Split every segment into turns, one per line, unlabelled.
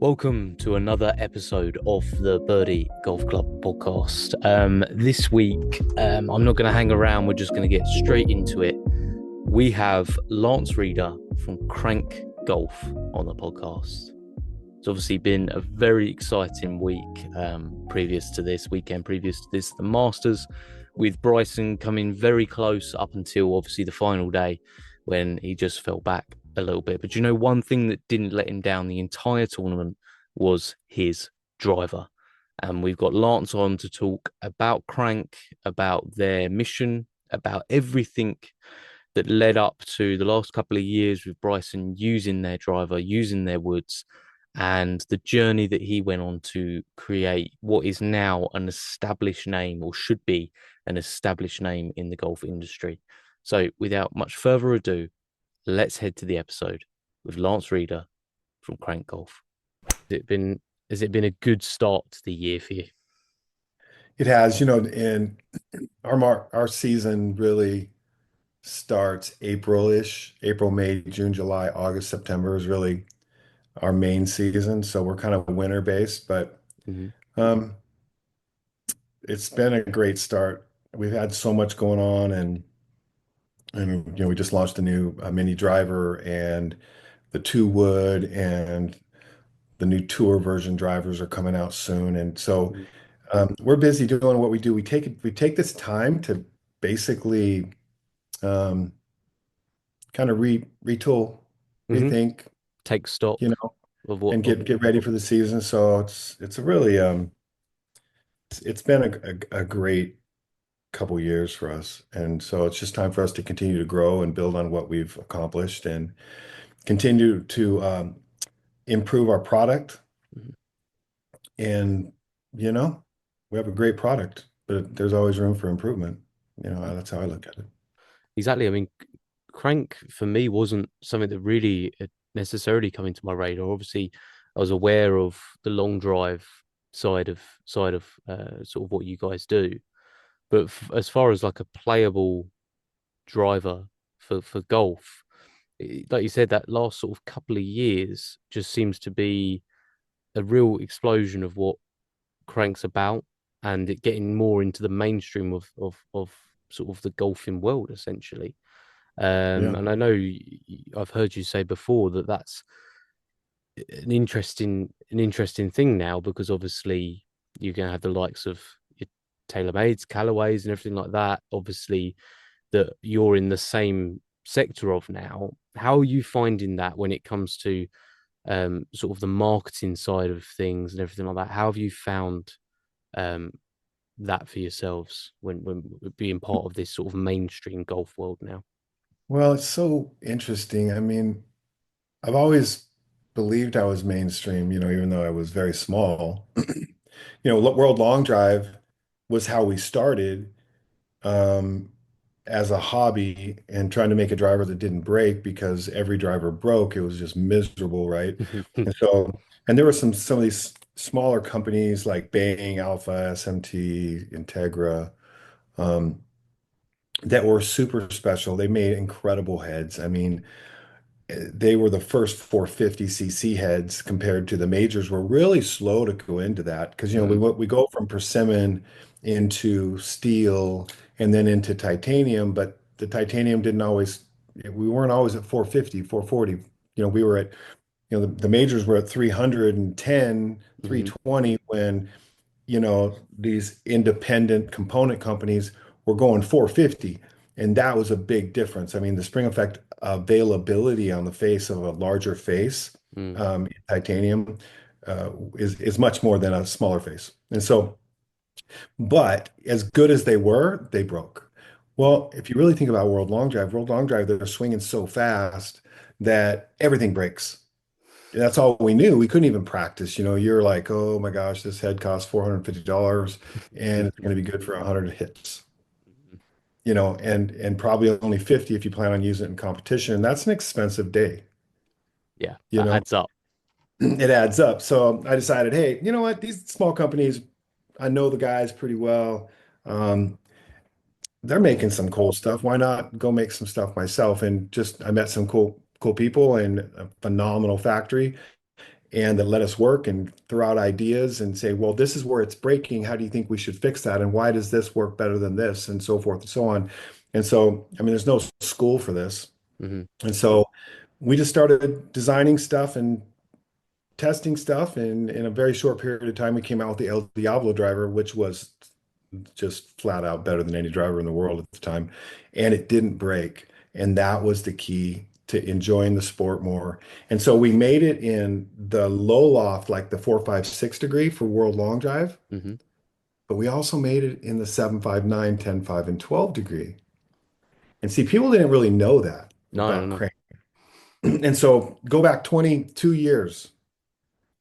Welcome to another episode of the Birdie Golf Club podcast. This week, I'm not going to hang around. We're just going to get straight into it. We have Lance Reader from Krank Golf on the podcast. It's obviously been a very exciting week previous to this, the Masters, with Bryson coming very close up until obviously the final day when he just fell back a little bit. But you know, one thing that didn't let him down the entire tournament was his driver. And we've got Lance on to talk about Krank, about their mission, about everything that led up to the last couple of years with Bryson using their driver, using their woods, and the journey that he went on to create what is now an established name, or should be an established name in the golf industry. So without much further ado, let's head to the episode with Lance Reader from Krank Golf. Has it been a good start to the year for you?
It has, and our season really starts April-ish. April, May, June, July, August, September is really our main season. So we're kind of winter based, but
Mhm.
um, it's been a great start. We've had so much going on, and we just launched a new mini driver and the two wood and the new tour version drivers are coming out soon, and so.
Mhm.
We're busy doing what we do. We take this time to basically um, kind of retool,
Mhm.
rethink,
Take stock
you know,
of what
and
of
get ready for the season. So it's a really it's been a great couple years for us, and so it's just time for us to continue to grow and build on what we've accomplished and continue to improve our product.
Mhm.
And you know, we have a great product, but there's always room for improvement. That's how I look at it.
Exactly. I mean, Crank for me wasn't something that really necessarily come into my radar. Obviously, I was aware of the long drive side of sort of what you guys do, but as far as like a playable driver for golf, like you said, that last sort of couple of years just seems to be a real explosion of what Crank's about, and it getting more into the mainstream of sort of the golfing world essentially.
Yeah.
And I know I've heard you say before that that's an interesting thing now, because obviously you're going to have the likes of your TaylorMade's, Callaways, and everything like that. Obviously, that you're in the same sector of now. How are you finding that when it comes to sort of the marketing side of things and everything like that? How have you found um, that for yourselves when being part of this sort of mainstream golf world now?
Well, it's so interesting. I mean, I've always believed I was mainstream, even though I was very small. World Long Drive was how we started um, as a hobby and trying to make a driver that didn't break because every driver broke. It was just miserable, right? And so, and there were some of these smaller companies like Bang, Alpha, SMT, Integra, um, that were super special. They made incredible heads. I mean, they were the first 450cc heads compared to the majors were really slow to go into that because we go from persimmon into steel and then into titanium, but the titanium didn't always we weren't always at 450, 440. We were at the majors were at 310,
Hmm.
320 when these independent component companies were going 450. And that was a big difference. I mean, the spring effect availability on the face of a larger face,
Mm.
in titanium, is much more than a smaller face. And so, but as good as they were, they broke. Well, if you really think about World Long Drive, they're swinging so fast that everything breaks. That's all we knew. We couldn't even practice. You're like, oh my gosh, this head costs $450 and it's going to be good for 100 hits. And probably only 50 if you plan on using it in competition. That's an expensive day.
Yeah,
You
that
know,
adds up.
it adds up. So I decided, hey, you know what? These small companies, I know the guys pretty well. Um, they're making some cool stuff. Why not go make some stuff myself? And just I met some cool people and a phenomenal factory. and that let us work and throw out ideas and say, well, this is where it's breaking. How do you think we should fix that? And why does this work better than this? And so forth and so on. And so, I mean, there's no school for this.
Hmm.
And so we just started designing stuff and testing stuff. And in a very short period of time, we came out with the El Diablo driver, which was just flat out better than any driver in the world at the time. And it didn't break. And that was the key to enjoying the sport more. And so we made it in the low loft, like the 4, 5, 6 degree for world long drive.
Hmm.
But we also made it in the 7, 5, 9, 10, 5, and 12 degree. And see, people didn't really know that
No, no,
about
no.
crank. And so go back 22 years.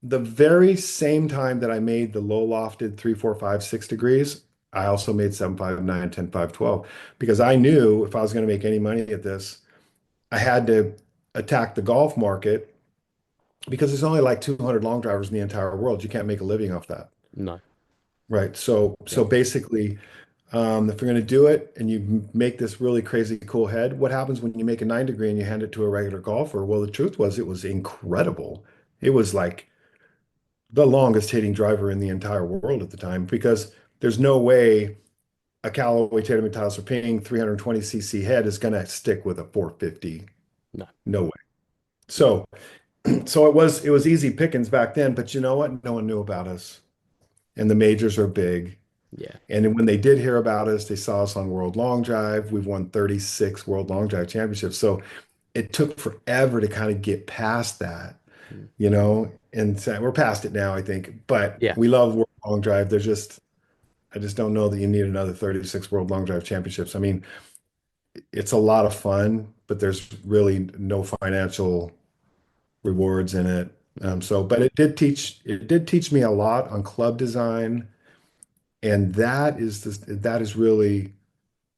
The very same time that I made the low lofted 3, 4, 5, 6 degrees, I also made 7, 5, 9, 10, 5, 12 because I knew if I was going to make any money at this, I had to attack the golf market because there's only like 200 long drivers in the entire world. You can't make a living off that.
No.
Right. So
Yeah.
basically, if you're going to do it and you make this really crazy cool head, what happens when you make a 9 degree and you hand it to a regular golfer? Well, the truth was it was incredible. It was like the longest hitting driver in the entire world at the time because there's no way a Callaway Tatum Taylor Ping 320 cc head is going to stick with a 450.
No.
No way.
No.
So it was easy pickings back then, but you know what? No one knew about us. And the majors are big.
Yeah.
And when they did hear about us, they saw us on World Long Drive. We've won 36 World Long Drive championships. So it took forever to kind of get past that,
Mm.
and so we're past it now, I think. But
Yeah.
we love World Long Drive. I just don't know that you need another 36 World Long Drive championships. I mean, it's a lot of fun, but there's really no financial rewards in it.
Mm.
But it did teach me a lot on club design, and that is really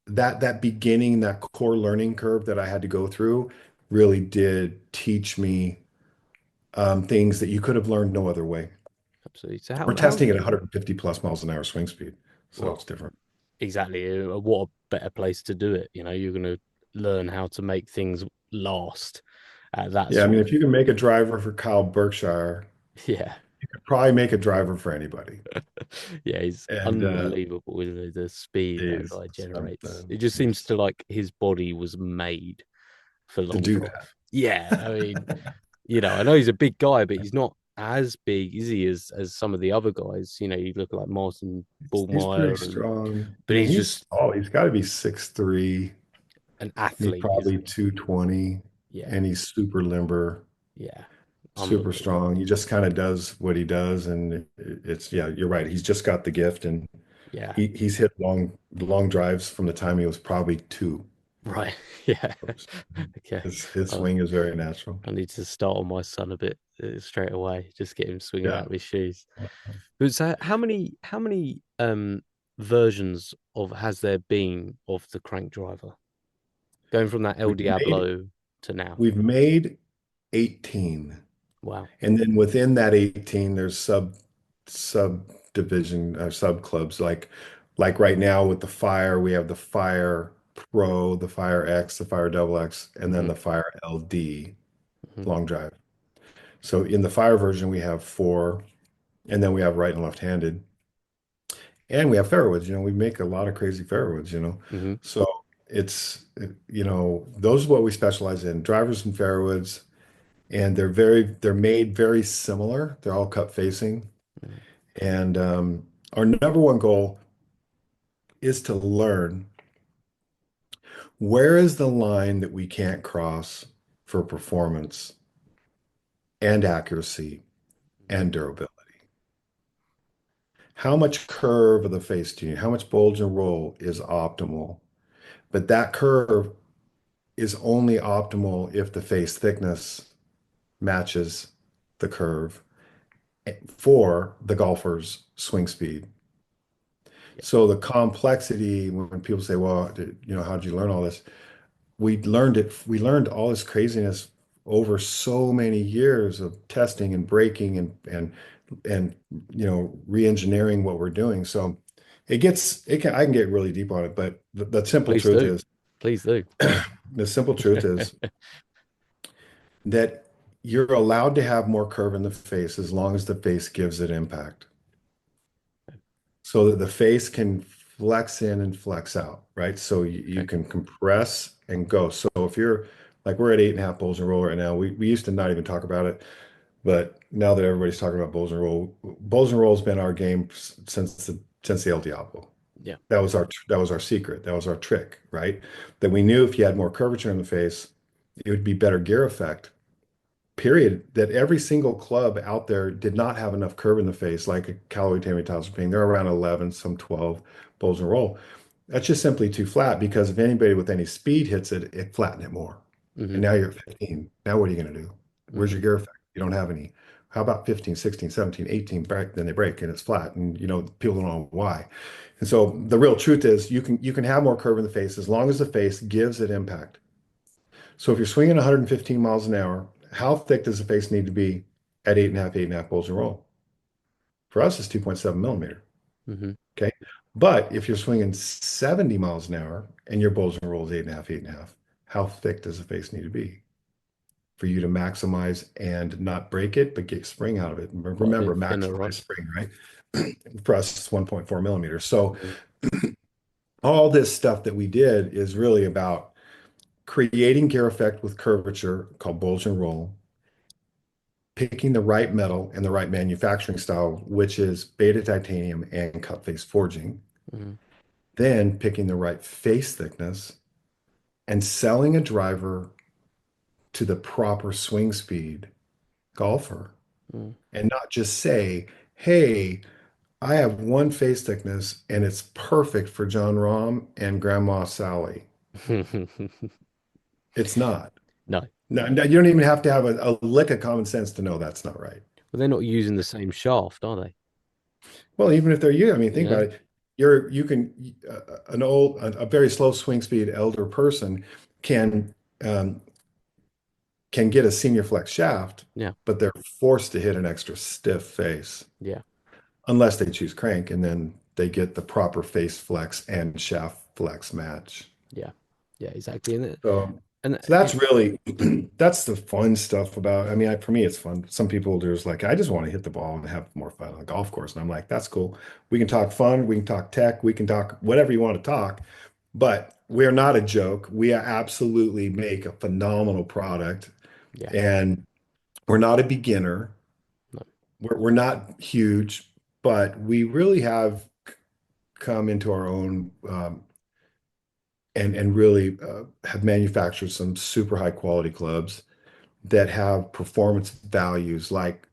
that beginning, that core learning curve that I had to go through really did teach me things that you could have learned no other way.
Absolutely. So
We're
how
testing at 150 plus miles an hour swing speed, so it's
well,
different.
exactly. What a better place to do it. You're going to learn how to make things last at that
Yeah, I mean,
sort of,
if you can make a driver for Kyle Berkshire,
yeah.
you could probably make a driver for anybody.
Yeah, he's
And
unbelievable, isn't he? The speed that
is
guy generates.
something
It just seems
is
to like his body was made for
to
long
do
drive. Yeah, I mean, I know he's a big guy, but he's not as big, is he, as some of the other guys. You look like Martin
He's pretty
Bullmeyer,
strong. I
but
mean,
he's
he's
just
oh, he's got to be 6'3",
an
and he's
athlete,
probably
isn't he?
220,
Yeah,
and he's super limber,
yeah,
super
unbelievable.
strong. He just kind of does what he does, and it's yeah, you're right. He's just got the gift, and
Yeah,
he's hit long drives from the time he was probably two.
right. Yeah. Okay.
His
Uh,
swing is very natural.
I need to start on my son a bit straight away. Just get him swinging
Yeah.
out of his shoes. But so how many versions of has there been of the Crank Driver? Going from that El
We've made
Diablo to now.
we've made 18.
Wow.
And then within that 18, there's subdivision sub clubs like right now with the Fire, we have the Fire Pro, the Fire X, the Fire Double X, and then
Hmm.
the Fire LD
Hmm.
long drive. So in the Fire version, we have four, and then we have right and left-handed, and we have fairwoods. We make a lot of crazy fairwoods.
Hmm.
So those are what we specialize in, drivers and fairwoods, and they're made very similar. They're all cut facing. And our number one goal is to learn where is the line that we can't cross for performance and accuracy and durability. How much curve of the face do you need? How much bulge and roll is optimal? But that curve is only optimal if the face thickness matches the curve for the golfer's swing speed.
Yeah.
So the complexity, when people say, well, how did you learn all this? We learned all this craziness over so many years of testing and breaking and re-engineering what we're doing. So I can get really deep on it, but the simple
Please
truth
do.
is
Please do.
the simple truth is that you're allowed to have more curve in the face as long as the face gives it impact. So that the face can flex in and flex out, right? So you
Okay.
can compress and go. So if you're like we're at 8.5 bowls and roll right now, we used to not even talk about it, but now that everybody's talking about bowls and roll has been our game since the El Diablo.
Yeah.
That was our secret. That was our trick, right? That we knew if you had more curvature in the face, it would be better gear effect. Period. That every single club out there did not have enough curve in the face, like a Callaway Tammy Tops being. They're around 11, some 12 bowls and roll. That's just simply too flat because if anybody with any speed hits it, it flattened it more.
Mm-hmm.
And now you're at 15. Now what are you going to do? Where's
Mm-hmm.
your gear effect? You don't have any. How about 15, 16, 17, 18 break, then they break and it's flat. And people don't know why. And so the real truth is you can have more curve in the face as long as the face gives it impact. So if you're swinging 115 miles an hour, how thick does the face need to be at 8.5 bowls and roll? For us, it's 2.7 millimeter.
Mm-hmm.
Okay. But if you're swinging 70 miles an hour and your bowls and roll is 8.5, how thick does the face need to be for you to maximize and not break it, but get spring out of it?
Quite a
Remember,
bit thinner,
maximize
right?
spring, right? For us, it's 1.4 millimeters. So
Mm-hmm.
all this stuff that we did is really about creating gear effect with curvature called bulge and roll, picking the right metal and the right manufacturing style, which is beta titanium and cut face forging,
Mm-hmm.
then picking the right face thickness and selling a driver to the proper swing speed golfer and not just say, hey, I have one face thickness and it's perfect for John Rahm and Grandma Sally.
Mm-hmm.
It's not.
No.
No, no, you don't even have to have a lick of common sense to know that's not right.
Well, they're not using the same shaft, are they?
Well, even if they're you, I mean, think
Yeah.
about it. You can a very slow swing speed elder person can um, can get a senior flex shaft,
Yeah.
but they're forced to hit an extra stiff face
Yeah.
unless they choose crank, and then they get the proper face flex and shaft flex match.
Yeah. Yeah. Exactly. And
So,
and
so that's really that's the fun stuff about. I mean, for me, it's fun. Some people there's like, I just want to hit the ball and have more fun on a golf course, and I'm like, that's cool. We can talk fun, we can talk tech, we can talk whatever you want to talk, but we're not a joke. We absolutely make a phenomenal product,
yeah.
and we're not a beginner.
No.
We're not huge, but we really have come into our own and really have manufactured some super high quality clubs that have performance values like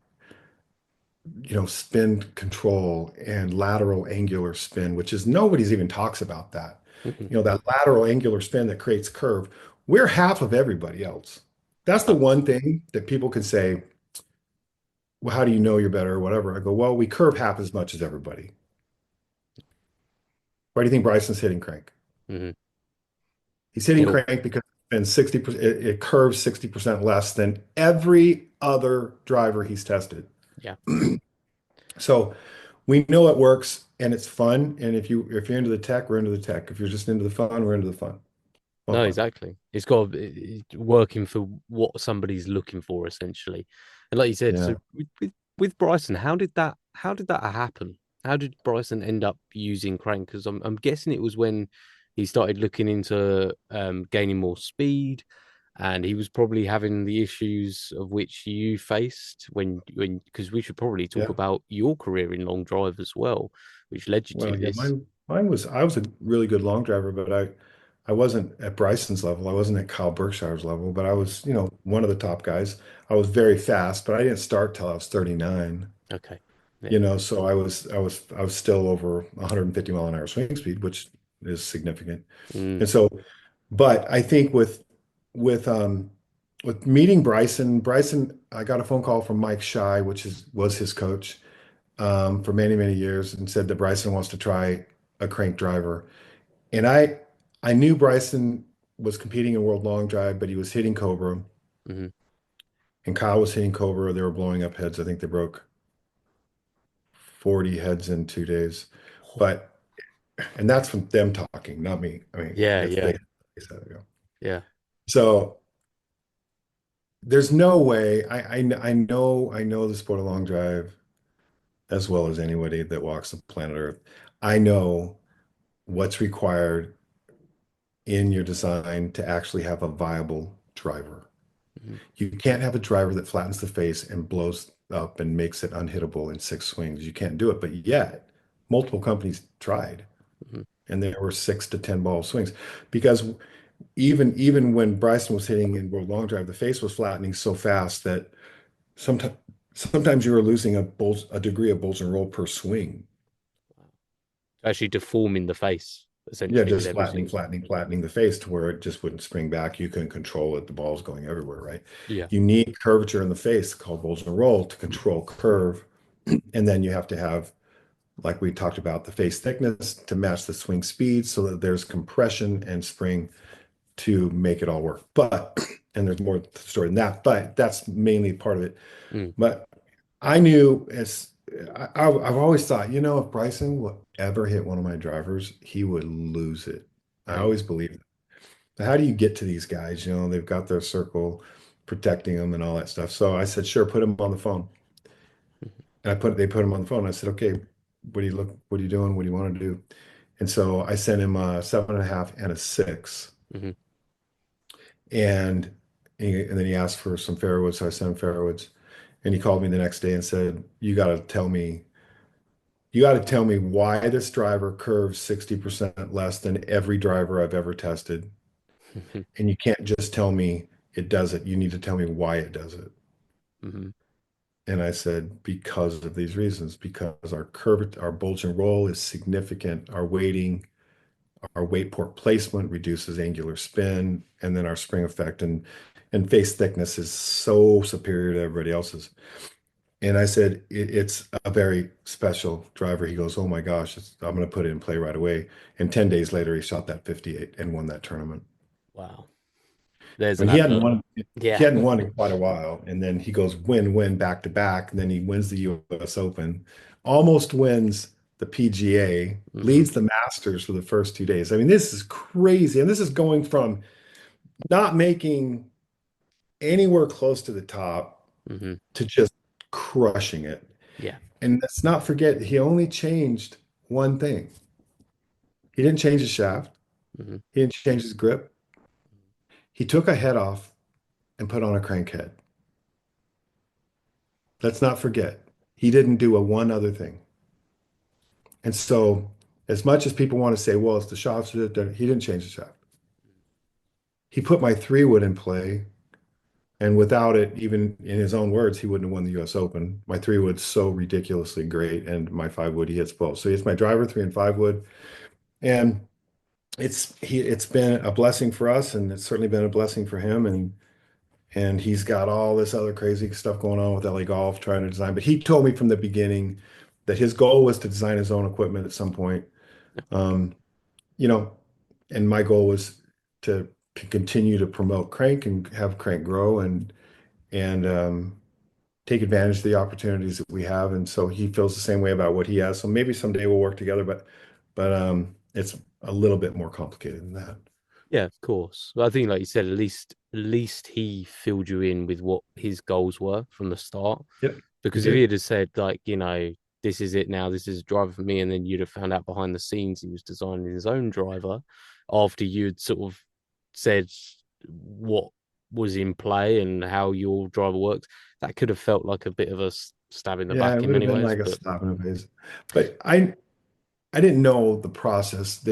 spin control and lateral angular spin, which is nobody's even talks about that.
Mm-hmm.
That lateral angular spin that creates curve. We're half of everybody else. That's the
Right.
one thing that people can say, well, how do you know you're better or whatever? I go, well, we curve half as much as everybody. Why do you think Bryson's hitting crank?
Mm-hmm.
He's hitting
It'll.
crank because and 60%, it curves 60% less than every other driver he's tested.
Yeah.
So we know it works and it's fun. And if you're into the tech, we're into the tech. If you're just into the fun, we're into the fun. Well,
No,
fun.
exactly. It's got working for what somebody's looking for essentially. And like you said,
Yeah.
so with Bryson, how did that happen? How did Bryson end up using Crank? Because I'm guessing it was when he started looking into gaining more speed, and he was probably having the issues of which you faced when because we should probably talk
Yeah.
about your career in long drive as well, which led you
Well,
to
yeah,
this.
mine was I was a really good long driver, but I wasn't at Bryson's level. I wasn't at Kyle Berkshire's level, but I was, one of the top guys. I was very fast, but I didn't start till I was 39.
Okay. Yeah.
So I was still over 150 mile an hour swing speed, which is significant.
Mm,
And so, but I think with um with meeting Bryson, I got a phone call from Mike Shy, was his coach for many, many years, and said that Bryson wants to try a crank driver. And I knew Bryson was competing in World Long Drive, but he was hitting Cobra,
mhm.
and Kyle was hitting Cobra. They were blowing up heads. I think they broke 40 heads in 2 days. But and that's from them talking, not me. I mean,
Yeah,
if
yeah,
they said it.
yeah.
So there's no way. I know the sport of long drive as well as anybody that walks the planet Earth. I know what's required in your design to actually have a viable driver.
Mhm,
You can't have a driver that flattens the face and blows up and makes it unhittable in six swings. You can't do it. But yet, multiple companies tried,
mhm,
and there were 6 to 10 ball swings because even when Bryson was hitting in World Long Drive, the face was flattening so fast that sometimes sometimes you were losing a degree of bulge and roll per swing.
actually deforming the face
Yeah,
essentially with
just
every
flattening,
single.
flattening, flattening the face to where it just wouldn't spring back. You couldn't control it. The ball's going everywhere, right?
Yeah.
You need curvature in the face called bulge and roll to control curve. And then you have to have, like we talked about, the face thickness to match the swing speed so that there's compression and spring to make it all work. But, and there's more to the story than that, but that's mainly part of it.
Mm,
But I knew as I've always thought, if Bryson would ever hit one of my drivers, he would lose it. I
mm,
always believed. How do you get to these guys? They've got their circle protecting them and all that stuff. So I said, sure, put him on the phone.
mhm,
And they put him on the phone. I said, okay, what are you doing? What do you want to do? And so I sent him a 7.5 and a 6.
mhm,
And and then he asked for some fairwoods. So I sent him fairwoods. And he called me the next day and said, you got to tell me why this driver curves 60% less than every driver I've ever tested.
mhm,
And you can't just tell me it does it. You need to tell me why it does it.
mhm.
And I said, because of these reasons, because our bulge and roll is significant. Our weight port placement reduces angular spin, and then our spring effect and face thickness is so superior to everybody else's. And I said, it's a very special driver. He goes, oh my gosh, I'm going to put it in play right away. And 10 days later, he shot that 58 and won that tournament.
Wow. There's
I
an
mean,
advert.
he
Yeah.
hadn't won in quite a while. And then he goes win back to back. And then he wins the US Open, almost wins the PGA,
Hmm.
leads the Masters for the first 2 days. I mean, this is crazy. And this is going from not making anywhere close to the top
Hmm.
to just crushing it.
Yeah.
And let's not forget, he only changed one thing. He didn't change his shaft.
Hmm.
He didn't change his grip. He took a head off and put on a crank head. Let's not forget, he didn't do a one other thing. And so, as much as people want to say, well, it's the shaft, he didn't change the shaft. He put my 3 wood in play, and without it, even in his own words, he wouldn't have won the US Open. My 3 wood's so ridiculously great, and my 5 wood, he hits both. So it's my driver, 3 and 5 wood. And it's been a blessing for us, and it's certainly been a blessing for him. And he's got all this other crazy stuff going on with LA Golf trying to design. But he told me from the beginning that his goal was to design his own equipment at some point. Um, you know, and my goal was to continue to promote Crank and have Crank grow and take advantage of the opportunities that we have. And so he feels the same way about what he has. So maybe someday we'll work together, but it's a little bit more complicated than that.
Yeah, of course. But I think, like you said, at least he filled you in with what his goals were from the start.
Yep, he
Because if he
did.
had said, like, this is it now, this is a driver for me, and then you'd have found out behind the scenes he was designing his own driver after you'd sort of said what was in play and how your driver works, that could have felt like a bit of a stab in the
Yeah,
back
it
in
would have
many
been
ways.
like a
But
slap in the face. But I didn't know the process.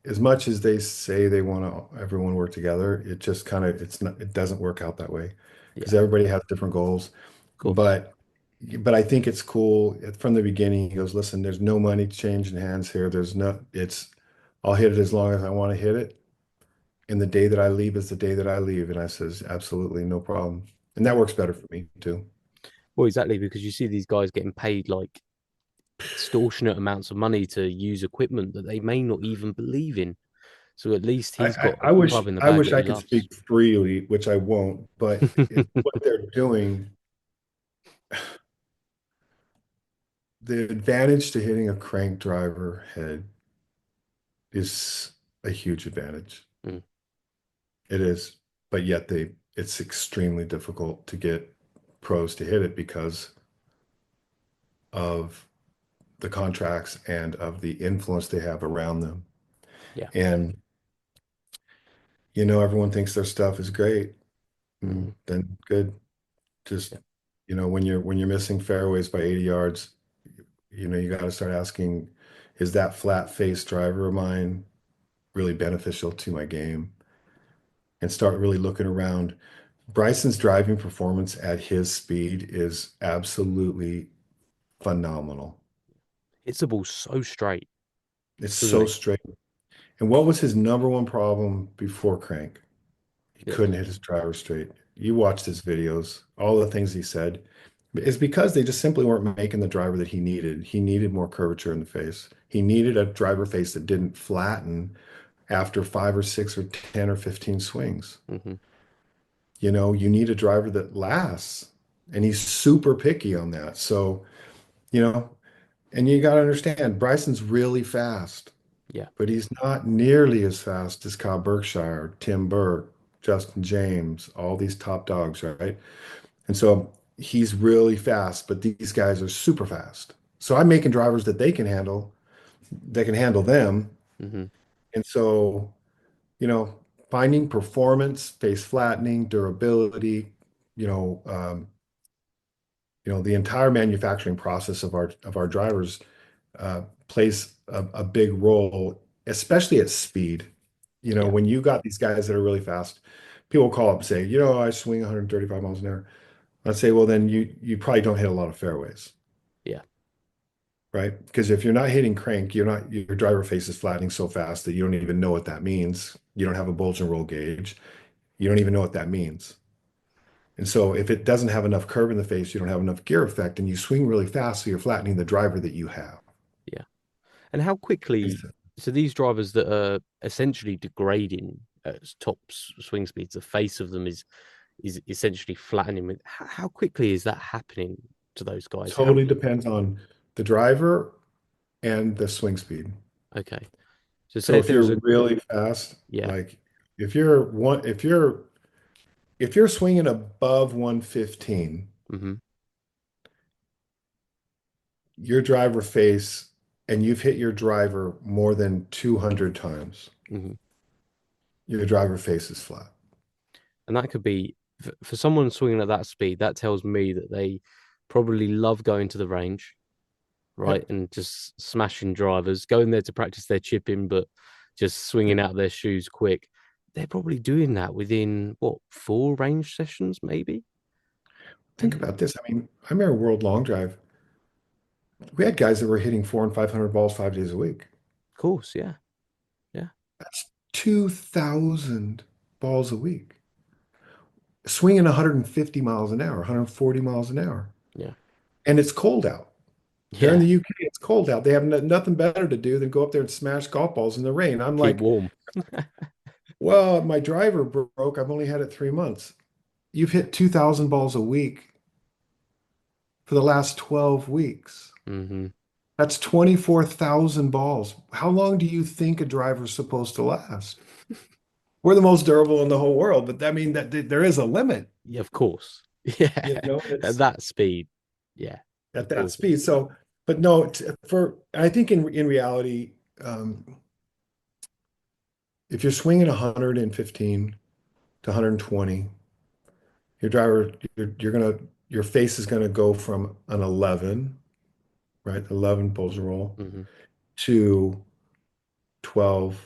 As much as they say they want to everyone work together, it just kind of it doesn't work out that way because
yeah,
everybody has different goals.
of course.
But but I think it's cool from the beginning. He goes, listen, there's no money changing hands here. There's no, I'll hit it as long as I want to hit it. And the day that I leave is the day that I leave. And I says, absolutely no problem. And that works better for me too.
Well, exactly, because you see these guys getting paid like extortionate amounts of money to use equipment that they may not even believe in. So at least he's got a club in the
I
bag
wish
that
I
he
could
loves.
speak freely, which I won't, but what they're doing, the advantage to hitting a crank driver head is a huge advantage.
Mm,
It is, but yet it's extremely difficult to get pros to hit it because of the contracts and of the influence they have around them.
Yeah.
And everyone thinks their stuff is great.
Hmm.
Then good.
Yeah.
Just, when you're missing fairways by 80 yards, you got to start asking, is that flat face driver of mine really beneficial to my game? And start really looking around. Bryson's driving performance at his speed is absolutely phenomenal.
Hits the ball so straight,
It's
doesn't
so
he?
straight. And what was his number one problem before Krank? He
Yeah.
couldn't hit his driver straight. You watched his videos, all the things he said. It's because they just simply weren't making the driver that he needed. He needed more curvature in the face. He needed a driver face that didn't flatten after five or six or 10 or 15 swings.
Hmm.
You need a driver that lasts. And he's super picky on that. So, you know, and you got to understand, Bryson's really fast,
Yeah.
but he's not nearly as fast as Kyle Berkshire, Tim Burke, Justin James, all these top dogs, right? And so he's really fast, but these guys are super fast. So I'm making drivers that can handle them.
Hmm.
And so, you know, finding performance, face flattening, durability, you know, um, the entire manufacturing process of our drivers plays a big role, especially at speed.
Yeah.
When you got these guys that are really fast, people call up and say, I swing 135 miles an hour. I'd say, well, then you probably don't hit a lot of fairways,
Yeah.
right? Because if you're not hitting crank, your driver face is flattening so fast that you don't even know what that means. You don't have a bulge and roll gauge. You don't even know what that means. And so if it doesn't have enough curve in the face, you don't have enough gear effect, and you swing really fast, so you're flattening the driver that you have.
Yeah. And how quickly, so these drivers that are essentially degrading at swing speeds, the face of them is essentially flattening. How quickly is that happening to those guys? How
Totally depends on the driver and the swing speed.
okay. So say
So
if
if
there was
you're
a
really fast,
yeah.
like if you're swinging above 115,
Hmm.
your driver face and you've hit your driver more than 200 times,
Hmm.
your driver face is flat.
And that could be for someone swinging at that speed, that tells me that they probably love going to the range, right?
Yep.
And just smashing drivers, going there to practice their chipping, but just swinging
Yep.
out their shoes quick. They're probably doing that within what, four range sessions, maybe?
Think about this. I mean, I remember World Long Drive. We had guys that were hitting 400 and 500 balls 5 days a week.
Of course, yeah. Yeah.
That's 2,000 balls a week. Swinging 150 miles an hour, 140 miles an hour.
Yeah.
And it's cold out. They're in
Yeah.
the UK, it's cold out. They have nothing better to do than go up there and smash golf balls in the rain. I'm
Keep
like,
warm.
well, my driver broke. I've only had it 3 months. You've hit 2,000 balls a week for the last 12 weeks.
Hmm.
That's 24,000 balls. How long do you think a driver's supposed to last? We're the most durable in the whole world, but I mean that there is a limit,
Yeah, of course. Yeah. At
it's
that speed. Yeah.
at
Of
that
course.
speed. So, but no, I think in reality, if you're swinging 115 to 120, your driver, your face is gonna go from an 11, right? 11 pulls a roll
Hmm.
to 12,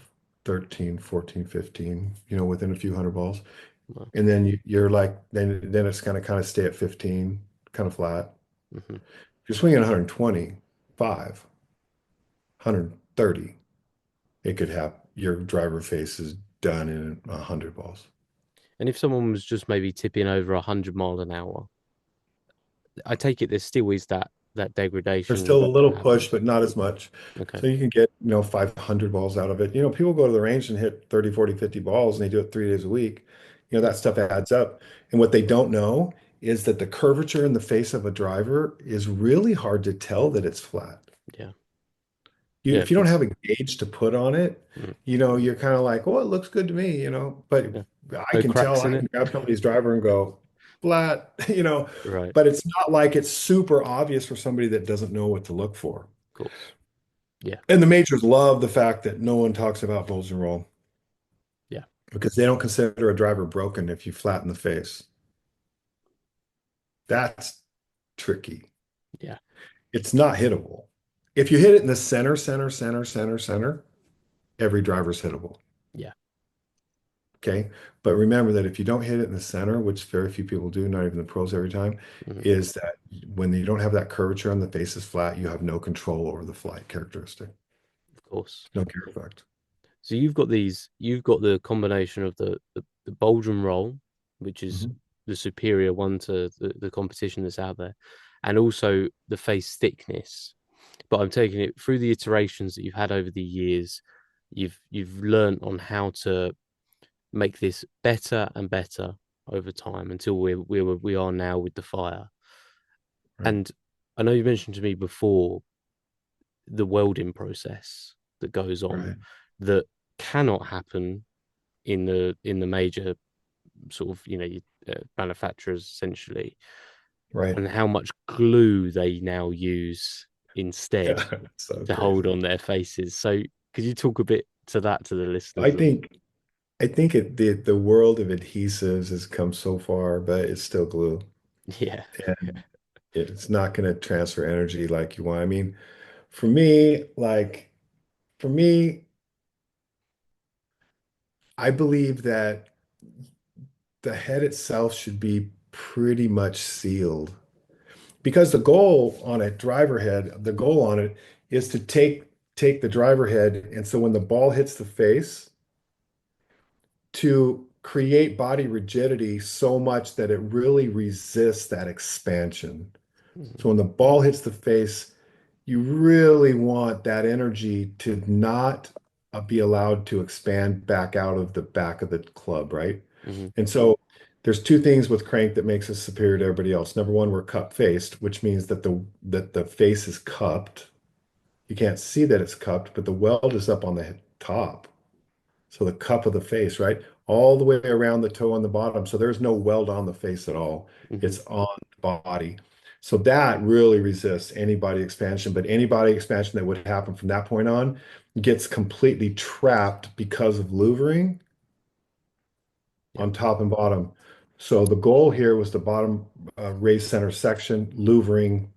13, 14, 15, within a few hundred balls.
Well,
And then you're like, then it's gonna kind of stay at 15, kind of flat.
hmm.
If you're swinging 125, 130, it could have your driver face is done in 100 balls.
And if someone was just maybe tipping over 100 miles an hour, I take it there still is that
There's
degradation
still a
that
little push,
happens.
but not as much.
Okay.
So you can get, 500 balls out of it. People go to the range and hit 30, 40, 50 balls and they do it 3 days a week.
Yeah.
That stuff adds up. And what they don't know is that the curvature in the face of a driver is really hard to tell that it's flat.
Yeah. Yeah.
If you don't have a gauge to put on it,
Mm,
you're kind of like, oh, it looks good to me, but
yeah.
I
No
can tell,
cracks in
I
it.
can grab somebody's driver and go flat,
Right. Of
but it's not like it's super obvious for somebody that doesn't know what to look for.
course. Yeah.
And the majors love the fact that no one talks about bulge and roll
Yeah.
because they don't consider a driver broken if you flatten the face. That's tricky.
Yeah.
It's not hittable. If you hit it in the center, center, center, center, center, every driver's hittable.
Yeah.
Okay. But remember that if you don't hit it in the center, which very few people do, not even the pros every time,
Mhm.
is that when you don't have that curvature on the face is flat, you have no control over the flight characteristic.
Of course.
No gear effect.
So you've got the combination of the Boldrum roll, which is
Mhm.
the superior one to the competition that's out there, and also the face thickness. But I'm taking it through the iterations that you've had over the years. You've learned on how to make this better and better over time until we are now with the fire.
Right.
And I know you mentioned to me before the welding process that goes on
Right.
that cannot happen in the major sort of manufacturers essentially,
Right.
and how much glue they now use instead
Yeah. So
to hold
crazy.
on their faces. So could you talk a bit to that to the
I
listeners of
think I think the world of adhesives has come so far, but it's still glue.
yeah.
And it's not going to transfer energy like you want. I mean, for me, like for me, I believe that the head itself should be pretty much sealed because the goal on a driver head, the goal on it is to take the driver head, and so when the ball hits the face, to create body rigidity so much that it really resists that expansion.
Mhm.
So when the ball hits the face, you really want that energy to not be allowed to expand back out of the back of the club, right?
Mhm.
And so there's two things with crank that makes us superior to everybody else. Number one, we're cup faced, which means that the face is cupped. You can't see that it's cupped, but the weld is up on the top. So the cup of the face, right? All the way around the toe on the bottom. So there's no weld on the face at all.
Mhm.
It's on the body. So that really resists any body expansion, but any body expansion that would happen from that point on gets completely trapped because of louvering
Yeah.
on top and bottom. So the goal here was the bottom raised center section, louvering,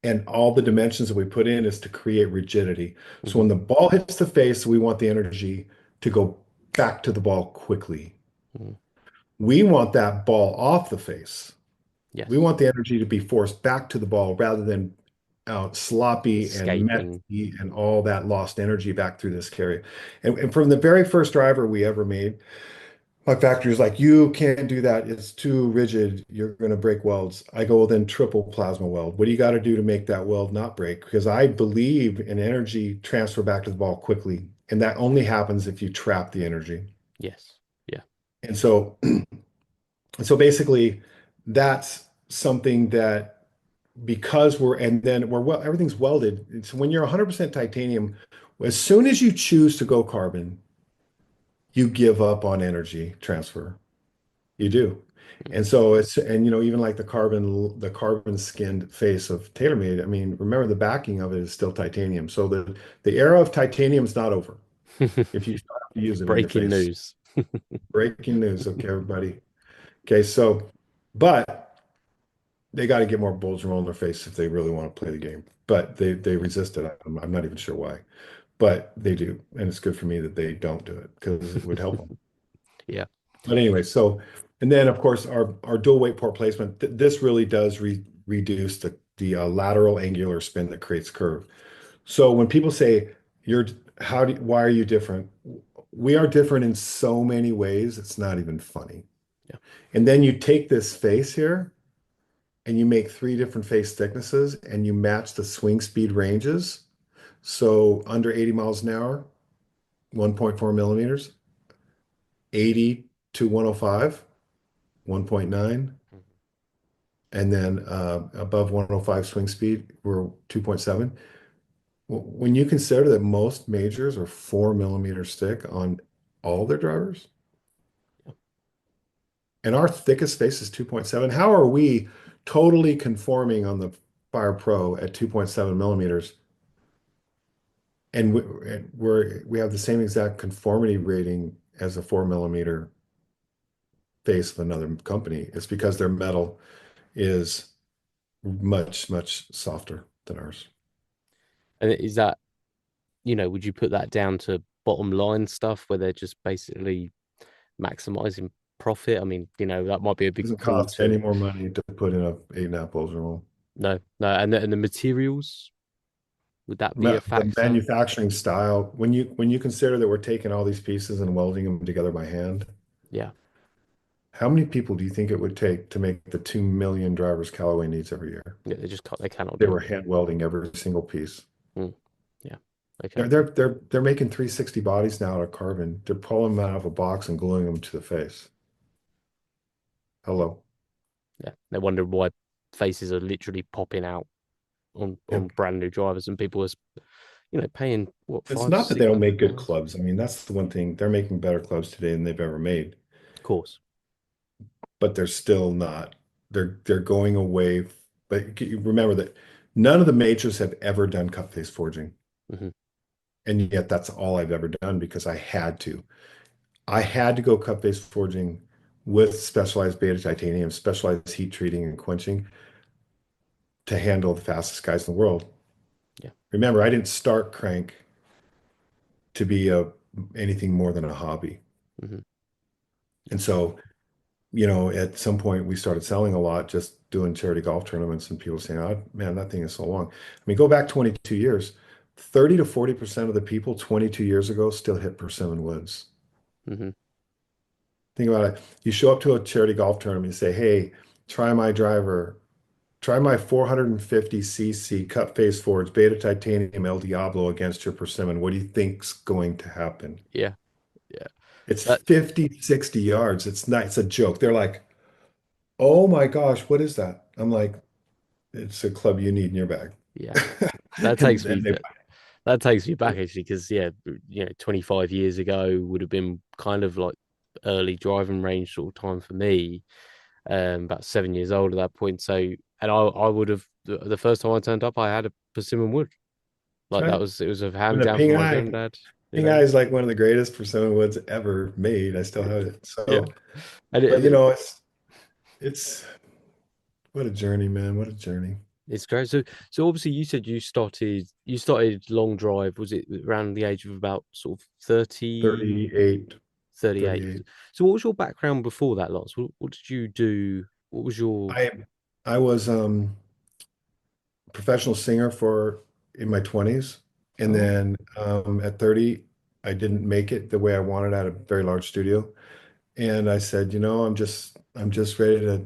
and all the dimensions that we put in is to create rigidity. So
Mhm.
when the ball hits the face, we want the energy to go back to the ball quickly.
Mhm.
We want that ball off the face. We
Yes.
want the energy to be forced back to the ball rather than out sloppy and
Escaping.
messy and all that lost energy back through this carry. And from the very first driver we ever made, my factory was like, you can't do that. It's too rigid. You're going to break welds. I go, well, then triple plasma weld. What do you got to do to make that weld not break? Because I believe in energy transfer back to the ball quickly. And that only happens if you trap the energy.
Yes. Yeah.
And so basically that's something that because and then we're well, everything's welded. So when you're 100% titanium, as soon as you choose to go carbon, you give up on energy transfer. You do.
Mhm.
And so even like the carbon skinned face of TaylorMade, I mean, remember the backing of it is still titanium. So the era of titanium is not over if you still have to use it in your
Breaking
face.
news.
Breaking news. Okay, everybody. Okay, but they got to get more bulge roll in their face if they really want to play the game. But they
Yeah.
resist it. I'm not even sure why, but they do. And it's good for me that they don't do it because it would help them.
Yeah.
But anyway, and then of course our dual weight port placement, this really does reduce the lateral angular spin that creates curve. So when people say why are you different? We are different in so many ways, it's not even funny.
Yeah.
And then you take this face here and you make three different face thicknesses and you match the swing speed ranges. So under 80 miles an hour, 1.4 millimeters, 80 to 105, 1.9.
Mhm.
And then above 105 swing speed, we're 2.7. When you consider that most majors are 4 millimeter stick on all their drivers, And our thickest face is 2.7. How are we totally conforming on the Fire Pro at 2.7 millimeters? And we have the same exact conformity rating as a 4 millimeter face of another company. It's because their metal is much, much softer than ours.
And is that, would you put that down to bottom line stuff where they're just basically maximizing profit? I mean, that might be a
It
big
doesn't
call
cost any
to
more money to put in a 8.5 roll.
no, no, and the materials, would that be a
The
factor?
manufacturing style, when you consider that we're taking all these pieces and welding them together by hand,
Yeah,
how many people do you think it would take to make the 2 million drivers Callaway needs every year?
yeah, they cannot
They
do
were
it.
hand welding every single piece.
Mm, yeah,
They're
okay,
they're they're they're making 360 bodies now out of carbon. They're pulling them out of a box and gluing them to the face. Hello.
yeah. They wonder why faces are literally popping out on
Yep.
brand new drivers, and people are, paying what
It's
five,
not that they
six
don't
hundred
make good
pounds.
clubs. I mean, that's the one thing. They're making better clubs today than they've ever made,
Of course.
but they're still not. They're going away. But you remember that none of the majors have ever done cut face forging.
Hmm.
And yet that's all I've ever done because I had to. I had to go cut face forging with specialized beta titanium, specialized heat treating and quenching to handle the fastest guys in the world.
Yeah.
Remember, I didn't start Crank to be anything more than a hobby.
Hmm.
And so, at some point we started selling a lot, just doing charity golf tournaments and people saying, oh, man, that thing is so long. I mean, go back 22 years, 30 to 40% of the people 22 years ago still hit persimmon woods.
Hmm.
Think about it. You show up to a charity golf tournament and say, hey, try my driver, try my 450cc cut face forged beta titanium El Diablo against your persimmon. What do you think's going to happen?
Yeah. Yeah.
It's
That
50, 60 yards. It's not, it's a joke. They're like, oh my gosh, what is that? I'm like, it's a club you need in your bag.
yeah. That
And,
takes
and
me
they
that takes me back actually, because 25 years ago would have been kind of like early driving range sort of time for me. About 7 years old at that point. So, and I would have the first time I turned up, I had a persimmon wood. Like
right.
it was a
And
hand
the
down from my granddad. You
ping
know,
eye is like one of the greatest persimmon woods ever made. I still have it.
yeah,
So,
and
but it's what a journey, man. What a journey.
it's great. So obviously you said you started long drive. Was it around the age of about sort of 30,
38,
38?
38.
So what was your background before that, Lots? What did you do? What was your
I I was professional singer for in my 20s. And
oh
then at 30, I didn't make it the way I wanted at a very large studio. And I said, I'm just ready to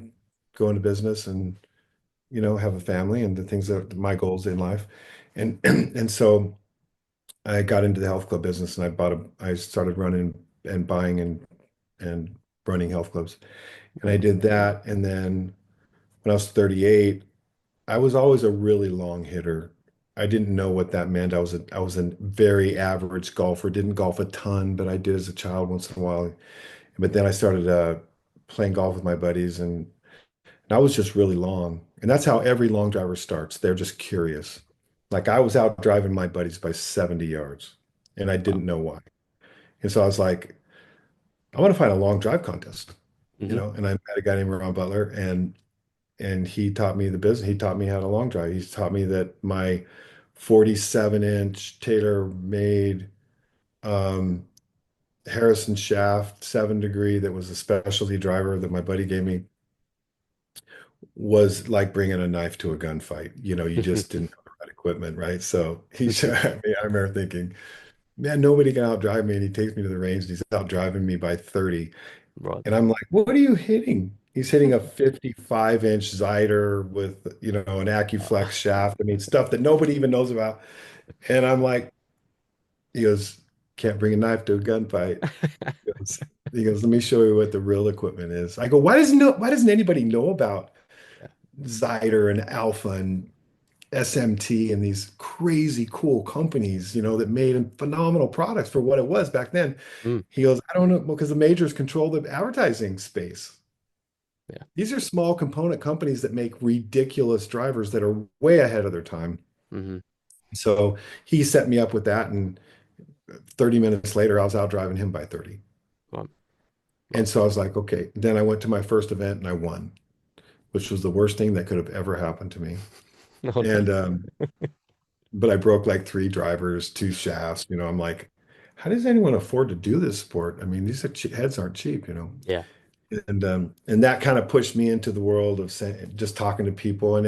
go into business and, have a family and the things that my goals in life. And and so I got into the health club business and I started running and buying and running health clubs. And I
wow.
did that. And then when I was 38, I was always a really long hitter. I didn't know what that meant. I was a very average golfer. Didn't golf a ton, but I did as a child once in a while. But then I started playing golf with my buddies, and I was just really long. And that's how every long driver starts. They're just curious. Like I was out driving my buddies by 70 yards, and I
Wow.
didn't know why. And so I was like, I want to find a long drive contest,
Hmm.
And I met a guy named Ron Butler, and he taught me the business. He taught me how to long drive. He taught me that my 47-inch tailor-made um, Harrison shaft, 7 degree, that was a specialty driver that my buddy gave me, was like bringing a knife to a gunfight. You just didn't have the right equipment, right? So he showed me. I remember thinking, man, nobody can outdrive me. And he takes me to the range and he's out driving me by 30.
Right.
And I'm like, what are you hitting? He's hitting a 55-inch Zyder with, an AccuFlex shaft. I mean, stuff that nobody even knows about. And I'm like, he goes, can't bring a knife to a gunfight. He goes, let me show you what the real equipment is. I go, why doesn't anybody know about
Yeah.
Zyder and Alpha and SMT and these crazy cool companies, that made phenomenal products for what it was back then?
Mm,
He goes, I don't know, because the majors control the advertising space.
Yeah.
These are small component companies that make ridiculous drivers that are way ahead of their time.
Hmm.
So he set me up with that, and 30 minutes later, I was out driving him by 30.
Right.
And
Right.
so I was like, okay. Then I went to my first event and I won, which was the worst thing that could have ever happened to me.
Oh no.
And but I broke like three drivers, two shafts. I'm like, how does anyone afford to do this sport? I mean, these are heads aren't cheap.
Yeah.
And that kind of pushed me into the world of just talking to people, and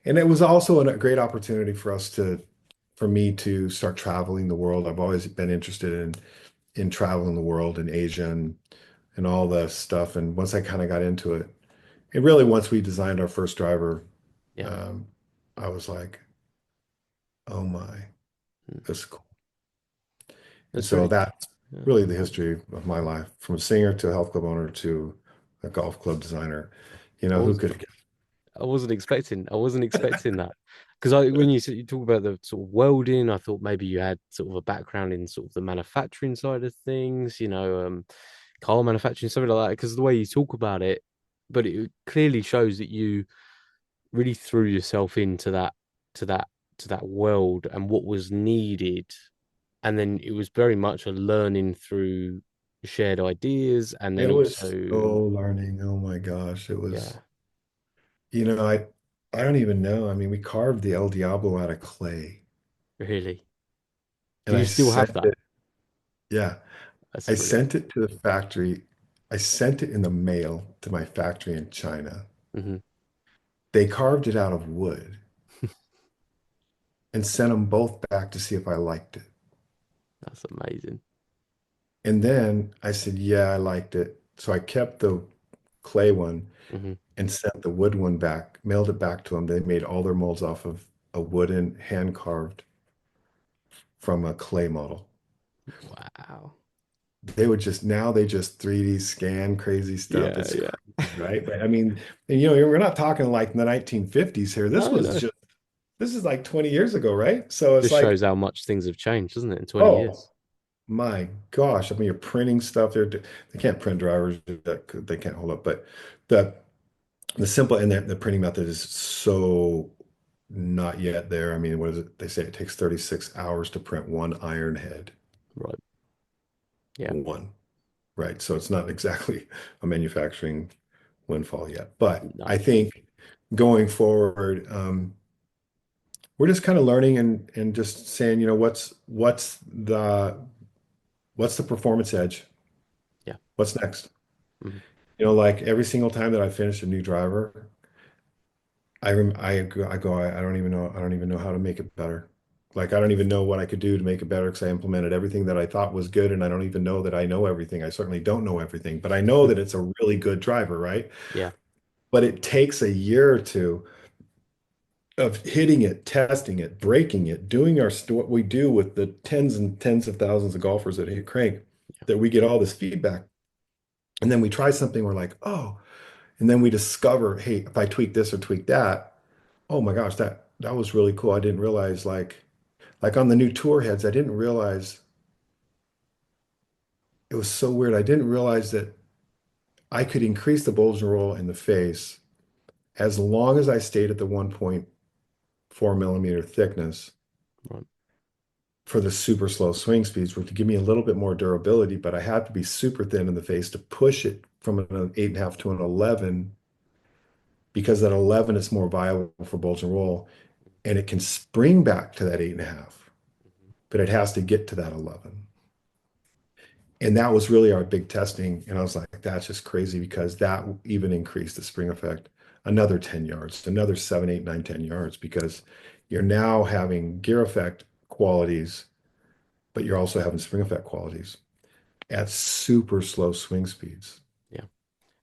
it was also a great opportunity for me to start traveling the world. I've always been interested in traveling the world in Asia and all the stuff. And once I kind of got into it, and really once we designed our first driver,
Yeah.
um, I was like, oh my,
Mm.
this is cool. And
That's
so
really
that's
yeah.
really the history of my life, from a singer to a health club owner to a golf club designer.
I
Who
was
could have
I wasn't expecting that because when you talk about the sort of welding, I thought maybe you had sort of a background in sort of the manufacturing side of things, car manufacturing, something like that. Because the way you talk about it, but it clearly shows that you really threw yourself into to that to that world and what was needed, and then it was very much a learning through shared ideas, and then
It was
also
so learning. Oh my gosh. It was,
yeah,
you know, I I don't even know. I mean, we carved the El Diablo out of clay
really. Do
and
you
I
still have
sent
that?
it. Yeah,
That's
I
brilliant.
sent it to the factory. I sent it in the mail to my factory in China.
Hmm.
They carved it out of wood and sent them both back to see if I liked it.
That's amazing.
And then I said, yeah, I liked it. So I kept the clay one
Hmm.
and sent the wood one back, mailed it back to them. They made all their molds off of a wooden hand carved from a clay model.
Wow.
Now they just 3D scan crazy stuff.
Yeah,
It's
yeah.
crazy, right? But I mean, and we're not talking like the 1950s here.
No, no.
This is like 20 years ago, right? So it's
Just shows
like,
how much things have changed, doesn't it, in 20
oh
years?
my gosh. I mean, you're printing stuff there. They can't print drivers that they can't hold up, but the the simple and the printing method is so not yet there. I mean, what is it? They say it takes 36 hours to print one iron head.
Right. Yeah.
One. Right. So it's not exactly a manufacturing windfall yet. But
No.
I think going forward, we're just kind of learning and just saying, what's the performance edge?
Yeah.
What's next?
Hmm.
Like every single time that I finish a new driver, I don't even know how to make it better. Like I don't even know what I could do to make it better because I implemented everything that I thought was good, and I don't even know that I know everything. I certainly don't know everything, but I know that it's a really good driver, right?
Yeah.
But it takes a year or two of hitting it, testing it, breaking it, doing what we do with the tens and tens of thousands of golfers that hit Crank, that we get all this feedback. And then we try something, we're like, oh, and then we discover, hey, if I tweak this or tweak that, oh my gosh, that was really cool. I didn't realize like on the new tour heads, I didn't realize it was so weird. I didn't realize that I could increase the bulge and roll in the face as long as I stayed at the 1.4 millimeter thickness
Right.
for the super slow swing speeds, were to give me a little bit more durability, but I had to be super thin in the face to push it from an 8.5 to an 11, because that 11 is more viable for bulge and roll, and it can spring back to that 8.5, but it has to get to that 11. And that was really our big testing. And I was like, that's just crazy, because that even increased the spring effect another 10 yards, another 7, 8, 9, 10 yards, because you're now having gear effect qualities, but you're also having spring effect qualities at super slow swing speeds.
Yeah.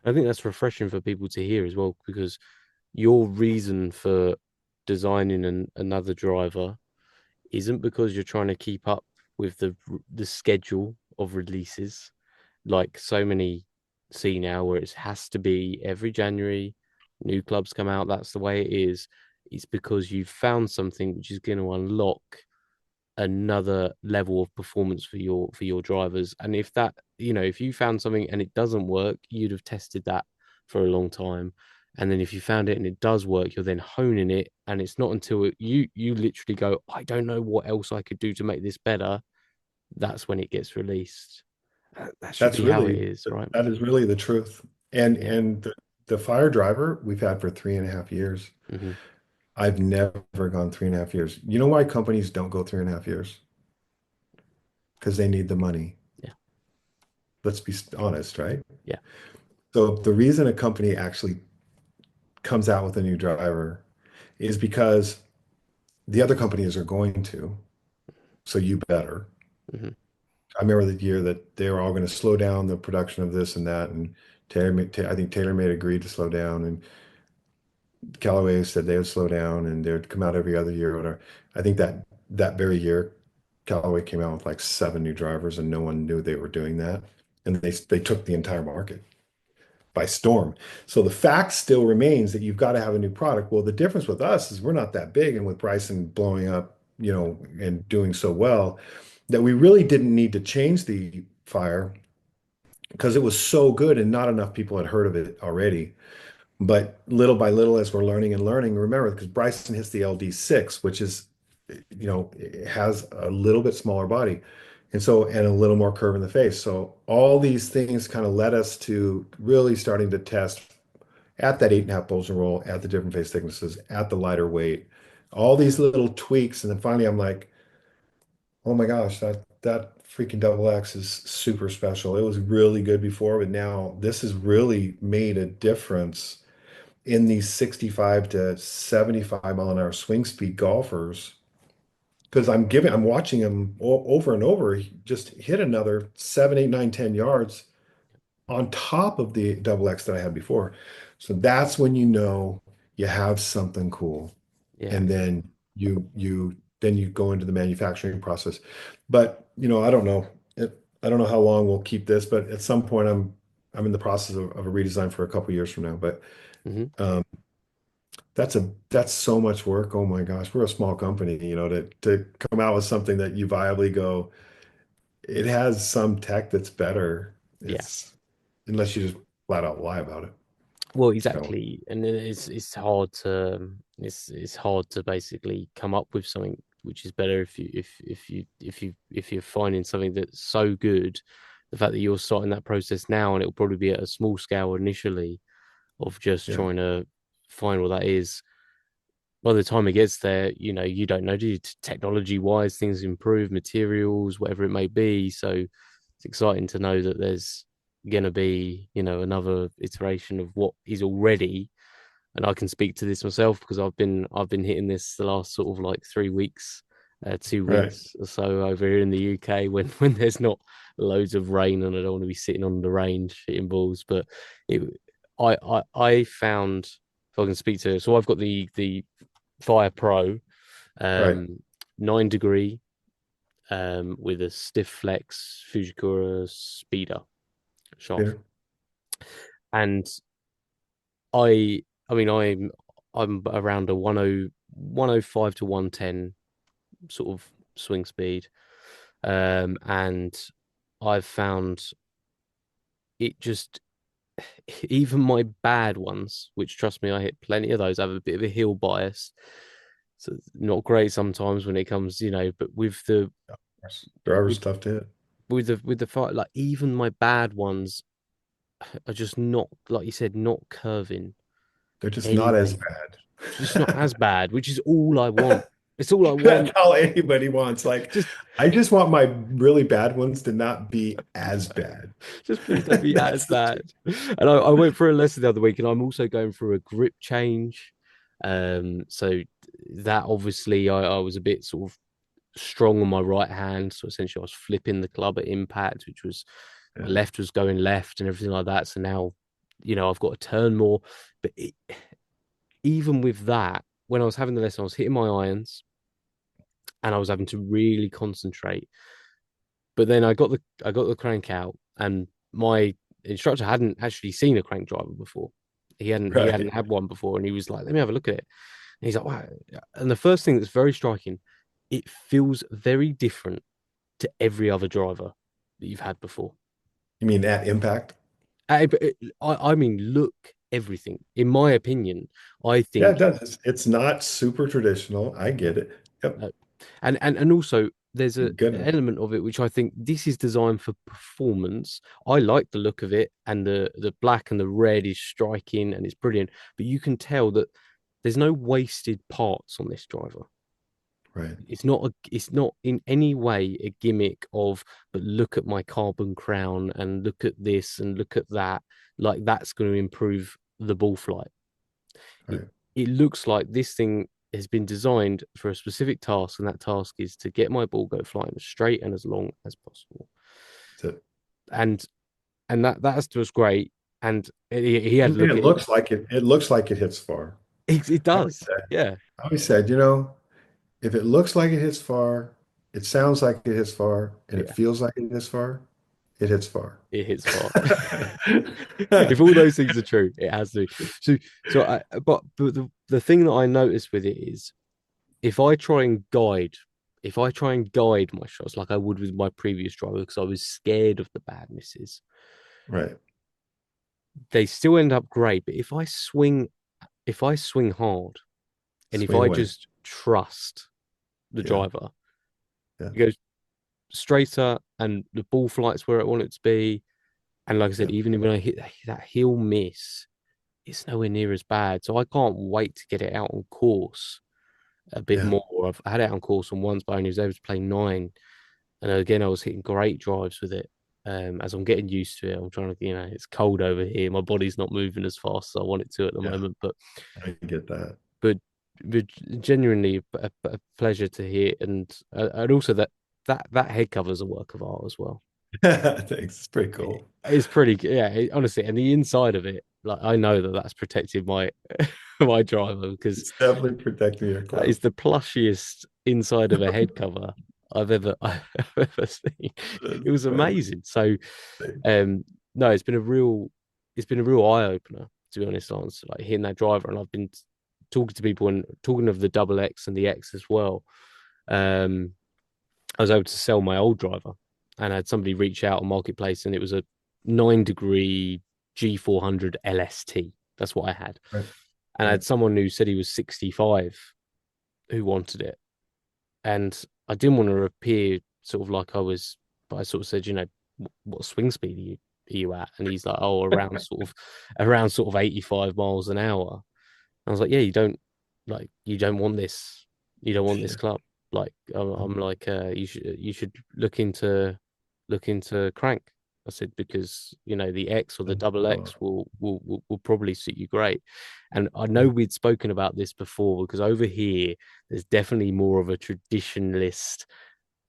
I think that's refreshing for people to hear as well, because your reason for designing another driver isn't because you're trying to keep up with the schedule of releases, like so many see now, where it has to be every January, new clubs come out, that's the way it is. It's because you've found something which is going to unlock another level of performance for your drivers. And if that, if you found something and it doesn't work, you'd have tested that for a long time. And then if you found it and it does work, you're then honing it. And it's not until you literally go, I don't know what else I could do to make this better. That's when it gets released. That should
That's
be how it
really
is, right?
that is really the truth. And
Yeah.
the fire driver we've had for 3.5 years.
Hmm.
I've never gone 3.5 years. You know why companies don't go 3.5 years? Because they need the money.
Yeah.
Let's be honest, right?
Yeah.
So the reason a company actually comes out with a new driver is because the other companies are going to. So you better.
Hmm.
I remember the year that they were all going to slow down the production of this and that, and I think TaylorMade agreed to slow down, and Callaway said they would slow down and they would come out every other year or whatever. I think that very year, Callaway came out with like 7 new drivers, and no one knew they were doing that, and they took the entire market by storm. So the fact still remains that you've got to have a new product. Well, the difference with us is we're not that big, and with Bryson blowing up, and doing so well, that we really didn't need to change the fire because it was so good and not enough people had heard of it already. But little by little, as we're learning and learning, remember, because Bryson hits the LD6, which is, it has a little bit smaller body. And a little more curve in the face. So all these things kind of led us to really starting to test at that 8.5 Bolton roll, at the different face thicknesses, at the lighter weight, all these little tweaks. And then finally, I'm like, oh my gosh, that freaking double X is super special. It was really good before, but now this has really made a difference in these 65 to 75 mile an hour swing speed golfers. Because I'm watching him over and over. He just hit another 7, 8, 9, 10 yards on top of the double X that I had before. So that's when you know you have something cool.
Yeah.
And then you go into the manufacturing process. But I don't know. I don't know how long we'll keep this, but at some point I'm in the process of a redesign for a couple years from now. But
Hmm.
um, that's so much work. Oh my gosh, we're a small company, to come out with something that you viably go, it has some tech that's better.
Yeah.
It's unless you just flat out lie about it.
Well,
It's kind of
exactly, and then it's hard to basically come up with something which is better if you're finding something that's so good. The fact that you're starting that process now, and it'll probably be at a small scale initially of just
yeah,
trying to find what that is. By the time it gets there, you don't know, do you? Technology wise, things improve, materials, whatever it may be. So it's exciting to know that there's going to be, another iteration of what is already. And I can speak to this myself because I've been hitting this the last sort of like 3 weeks, two
right.
weeks or so over here in the UK when there's not loads of rain and I don't want to be sitting on the range hitting balls. But it, I found, if I can speak to it, so I've got the Fire Pro,
Right.
um, 9 degree, with a stiff flex Fujikura speeder shaft,
Peter.
and I mean I'm around a 105 to 110 sort of swing speed, and I've found it just, even my bad ones, which trust me, I hit plenty of those, have a bit of a heel bias. So it's not great sometimes when it comes, but
Driver's
with
tough to hit.
with the fight, like even my bad ones are just not, like you said, not curving
They're just not as
anyway. Just not
bad.
as bad, which is all I want. It's all I
That's
want.
all anybody wants. Like,
Just
I just want my really bad ones to not be as bad.
just please don't be as
That's the
bad.
truth.
And I went for a lesson the other week, and I'm also going through a grip change. So that obviously I was a bit sort of strong on my right hand. So essentially I was flipping the club at impact, which was my
Yeah.
left was going left and everything like that. So now, I've got to turn more. But even with that, when I was having the lesson, I was hitting my irons and I was having to really concentrate. But then I got the crank out, and my instructor hadn't actually seen a crank driver before. He hadn't
Right.
had one before, and he was like, "Let me have a look at it." And he's like, "Wow!" And the first thing that's very striking, it feels very different to every other driver that you've had before.
You mean at impact?
I mean, look. everything. In my opinion, I
Yeah, it
think
does. It's not super traditional. I
no,
get it. Yep.
no. And also there's a
Goodness.
element of it which I think this is designed for performance. I like the look of it, and the black and the red is striking and it's brilliant. But you can tell that there's no wasted parts on this driver.
Right.
It's not in any way a gimmick of, but look at my carbon crown and look at this and look at that. Like that's going to improve the ball flight. It
Right.
it looks like this thing has been designed for a specific task, and that task is to get my ball go flying as straight and as long as possible.
That's it.
And that's just great. And he
I
had
mean,
look
it
at it.
looks like it looks like it hits far.
It
I always
does,
said,
yeah.
I always said, if it looks like it hits far, it sounds like it hits far, and it
Yeah,
feels like it hits far, it hits far.
it hits far. If all those things are true, it has to. So, but the thing that I noticed with it is if I try and guide, if I try and guide my shots like I would with my previous driver, because I was scared of the bad misses,
Right.
they still end up great. But if I swing hard, and if
Swing
I
away.
just trust the
Yeah.
driver,
Yeah.
it goes straighter, and the ball flight's where I want it to be. And like I said,
Yeah.
even when I hit that heel miss, it's nowhere near as bad. So I can't wait to get it out on course a bit
Yeah.
more. I've had it on course on once, but I only was able to play nine. And again, I was hitting great drives with it. As I'm getting used to it, I'm trying to, it's cold over here. My body's not moving as fast as I want it to at the
Yeah.
moment.
I get that.
But, but genuinely a pleasure to hear, and also that head cover is a work of art as well.
Thanks. It's pretty cool.
It's pretty, yeah, honestly. And the inside of it, like I know that that's protected my my driver because
It's definitely protecting your
that
club.
is the plushiest inside of a head cover I've ever seen.
That's
It was
funny.
amazing. So, um, no, it's been a real eye opener to be honest. On like hitting that driver, and I've been talking to people and talking of the double X and the X as well. Um, I was able to sell my old driver, and I had somebody reach out on marketplace, and it was a 9 degree G400 LST. That's what I had,
Right.
and I
Right.
had someone who said he was 65 who wanted it, and I didn't want to appear sort of like I was, but I sort of said, what swing speed are you at? And he's like, oh, around sort of 85 miles an hour. I was like, yeah, you don't want this, you don't want this
Yeah.
club. Like, I'm like, you should look into Crank. I said because the X or the double
Oh,
X will probably suit you great. And I know we'd spoken about this before because over here there's definitely more of a traditionalist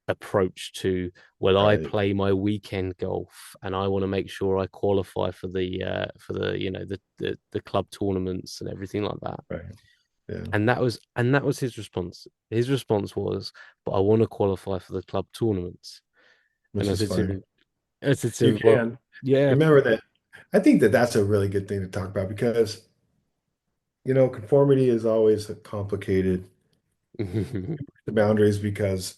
approach to, well, I
right.
play my weekend golf and I want to make sure I qualify for the the club tournaments and everything like that.
Right. Yeah.
And that was his response. His response was, but I want to qualify for the club tournaments. And
Which is funny.
I said to
You
him, well,
can
yeah.
remember that. I think that that's a really good thing to talk about because, conformity is always complicated, the boundaries, because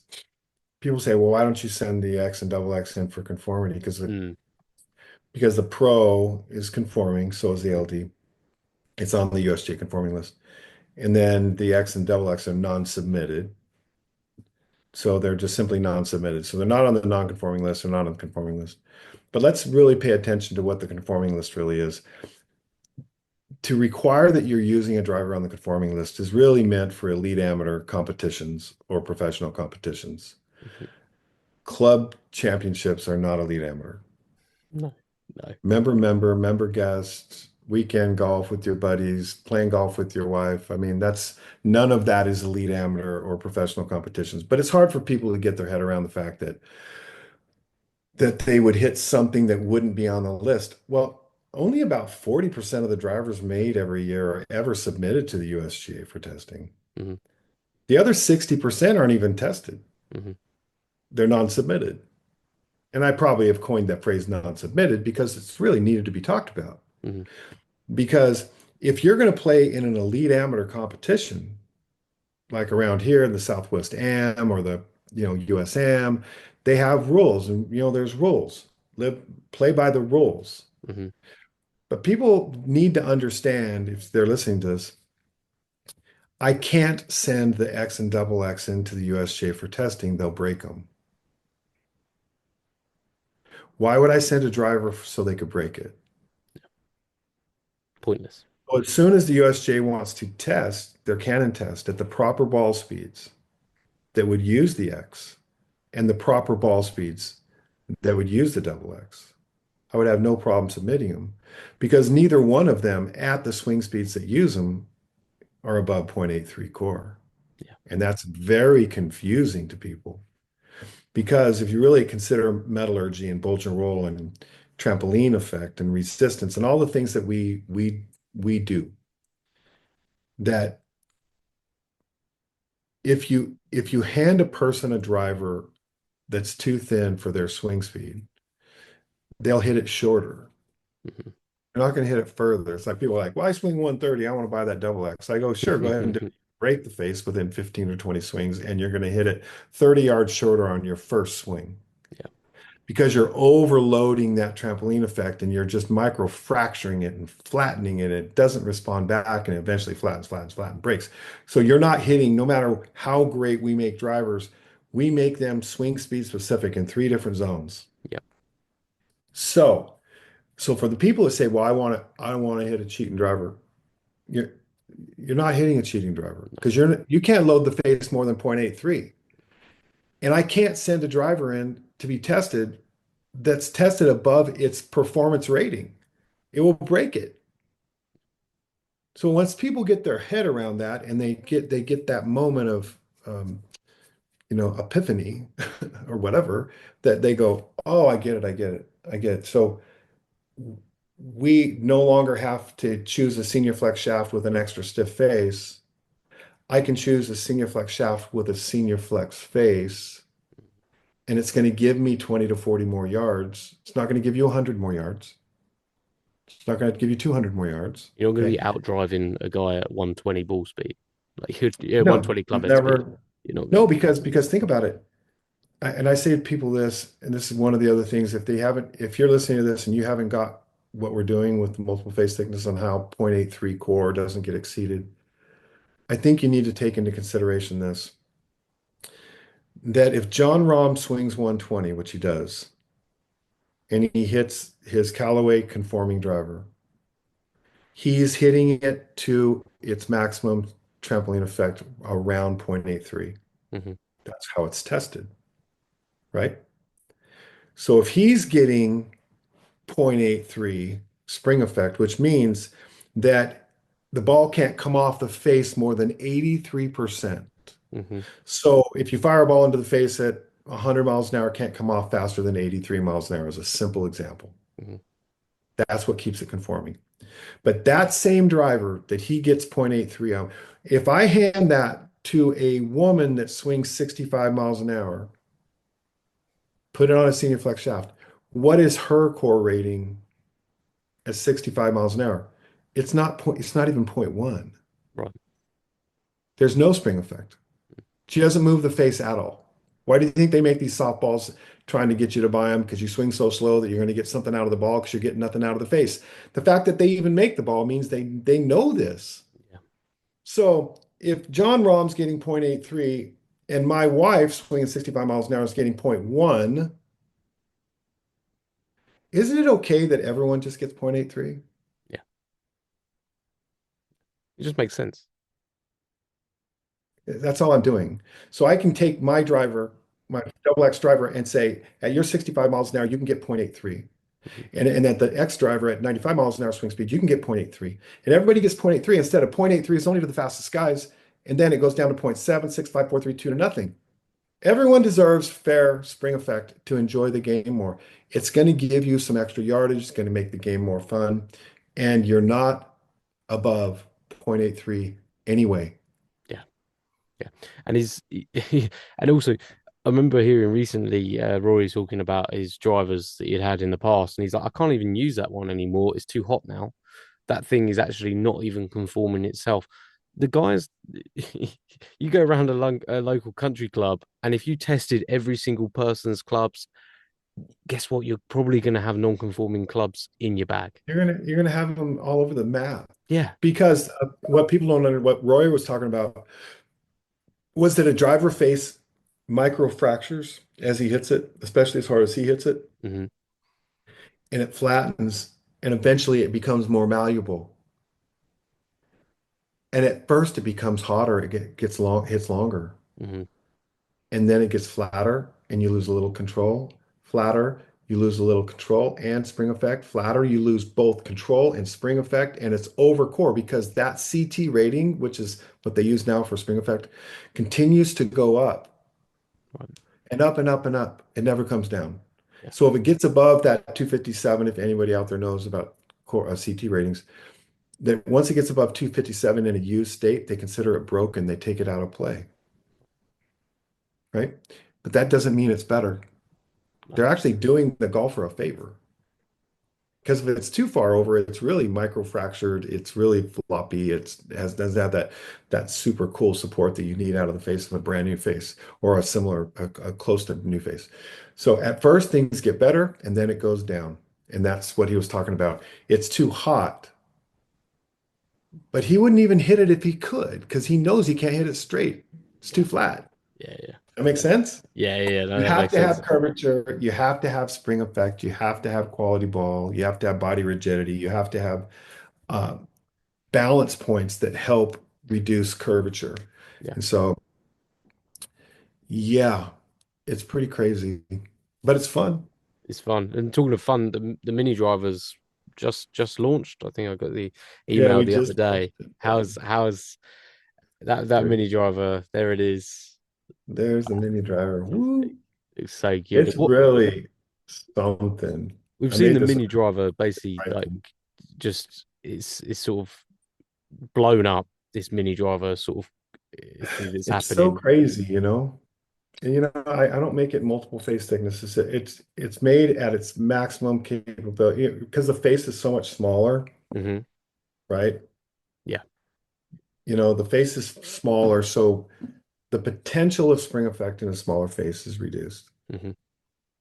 people say, well, why don't you send the X and double X in for conformity?
Mm,
Because the pro is conforming, so is the LD. It's on the USGA conforming list. And then the X and double X are non-submitted. So they're just simply non-submitted. So they're not on the non-conforming list, they're not on the conforming list. But let's really pay attention to what the conforming list really is. To require that you're using a driver on the conforming list is really meant for elite amateur competitions or professional competitions.
mhm.
Club championships are not elite amateur.
No, no.
Member guest, weekend golf with your buddies, playing golf with your wife. I mean, that's none of that is elite amateur or professional competitions. But it's hard for people to get their head around the fact that they would hit something that wouldn't be on the list. Well, only about 40% of the drivers made every year are ever submitted to the USGA for testing.
Hmm.
The other 60% aren't even tested.
Hmm.
They're non-submitted. And I probably have coined that phrase non-submitted because it's really needed to be talked about.
Hmm.
Because if you're going to play in an elite amateur competition, like around here in the Southwest Am or the USAM, they have rules, and there's rules. Play by the rules.
Hmm.
But people need to understand if they're listening to this, I can't send the X and double X into the USJ for testing. They'll break them. Why would I send a driver so they could break it?
Pointless.
Well, as soon as the USJ wants to test their cannon test at the proper ball speeds that would use the X and the proper ball speeds that would use the double X, I would have no problem submitting them because neither one of them at the swing speeds that use them are above 0.83 core.
Yeah.
And that's very confusing to people because if you really consider metallurgy and bulge and roll and trampoline effect and resistance and all the things that we do, that if you hand a person a driver that's too thin for their swing speed, they'll hit it shorter.
Mhm.
You're not going to hit it further. It's like people are like, well, I swing 130. I want to buy that double X. I go, sure, go ahead and do it. Break the face within 15 or 20 swings, and you're going to hit it 30 yards shorter on your first swing
Yeah.
because you're overloading that trampoline effect and you're just micro fracturing it and flattening it. It doesn't respond back and it eventually flattens, breaks. So you're not hitting, no matter how great we make drivers, we make them swing speed specific in three different zones.
Yeah.
So, so for the people that say, well, I don't want to hit a cheating driver, you're you're not hitting a cheating driver
No.
because you can't load the face more than 0.83. And I can't send a driver in to be tested that's tested above its performance rating. It will break it. So once people get their head around that and they get that moment of epiphany or whatever, that they go, oh, I get it, I get it, I get it. So we no longer have to choose a senior flex shaft with an extra stiff face. I can choose a senior flex shaft with a senior flex face, and it's going to give me 20 to 40 more yards. It's not going to give you 100 more yards. It's not going to give you 200 more yards.
You're not going to
Okay.
be out driving a guy at 120 ball speed. Like, yeah,
No,
120 club head speed.
never.
You're not
No,
going to.
because think about it. And I say to people this, and this is one of the other things, if you're listening to this and you haven't got what we're doing with multiple face thickness on how 0.83 core doesn't get exceeded, I think you need to take into consideration this, that if John Rahm swings 120, which he does, and he hits his Callaway conforming driver, he's hitting it to its maximum trampoline effect around 0.83.
Hmm.
That's how it's tested, right? So if he's getting 0.83 spring effect, which means that the ball can't come off the face more than 83%.
Hmm.
So if you fire a ball into the face at 100 miles an hour, it can't come off faster than 83 miles an hour, is a simple example.
Hmm.
That's what keeps it conforming. But that same driver that he gets 0.83 on, if I hand that to a woman that swings 65 miles an hour, put it on a senior flex shaft, what is her core rating at 65 miles an hour? It's not even zero point 0.1.
Right.
There's no spring effect. She doesn't move the face at all. Why do you think they make these softballs trying to get you to buy them? Because you swing so slow that you're going to get something out of the ball because you're getting nothing out of the face. The fact that they even make the ball means they know this.
Yeah.
So if John Rahm's getting 0.83 and my wife swinging 65 miles an hour is getting zero point 0.1, isn't it okay that everyone just gets 0.83?
Yeah. It just makes sense.
That's all I'm doing. So I can take my driver, my double X driver, and say, at your 65 miles an hour, you can get 0.83.
Mhm.
And at the X driver at 95 miles an hour swing speed, you can get 0.83. And everybody gets 0.83 instead of 0.83 is only to the fastest guys. And then it goes down to 0.7, 6, 5, 4, 3, 2 to nothing. Everyone deserves fair spring effect to enjoy the game more. It's going to give you some extra yardage. It's going to make the game more fun. And you're not above 0.83 anyway.
Yeah. Yeah. And and also, I remember hearing recently Rory talking about his drivers that he'd had in the past, and he's like, I can't even use that one anymore. It's too hot now. That thing is actually not even conforming itself. The guys, you go around a local country club, and if you tested every single person's clubs, guess what? You're probably going to have non-conforming clubs in your bag.
You're gonna have them all over the map
Yeah.
because what people don't under what Roy was talking about was that a driver face micro fractures as he hits it, especially as hard as he hits it,
Hmm.
and it flattens, and eventually it becomes more malleable. And at first it becomes hotter, gets long, hits longer,
Hmm.
and then it gets flatter, and you lose a little control. Flatter, you lose a little control and spring effect. Flatter, you lose both control and spring effect, and it's over core because that CT rating, which is what they use now for spring effect, continues to go up
Right.
and up and up and up. It never comes down.
Yeah.
So if it gets above that 257, if anybody out there knows about core CT ratings, then once it gets above 257 in a used state, they consider it broken. They take it out of play, right? But that doesn't mean it's better.
No.
They're actually doing the golfer a favor. Because if it's too far over, it's really microfractured. It's really floppy. Doesn't have that super cool support that you need out of the face of a brand new face or a similar, a close to new face. So at first things get better and then it goes down. And that's what he was talking about. It's too hot, but he wouldn't even hit it if he could because he knows he can't hit it straight. It's too
Yeah.
flat.
Yeah. Yeah.
That makes sense?
Yeah. Yeah. No,
You
that
have
makes
to
sense.
have curvature. You have to have spring effect. You have to have quality ball. You have to have body rigidity. You have to have uh, balance points that help reduce curvature.
Yeah.
And so, yeah, it's pretty crazy, but it's fun.
It's fun. And talking of fun, the mini drivers just launched. I think I got the
Yeah,
email
we
the other
just
day. How's that
there's
mini driver? There it is.
there's the mini driver. Woo!
It's so cute.
It's really something.
We've
I
seen
made
the
this
mini driver basically like
Bryson.
just it's sort of blown up. This mini driver sort of since it's
It's so
happening.
crazy, you know. And, I don't make it multiple face thicknesses. It's made at its maximum capability because the face is so much smaller,
Hmm.
right?
Yeah.
The face is smaller, so the potential of spring effect in a smaller face is reduced.
Hmm.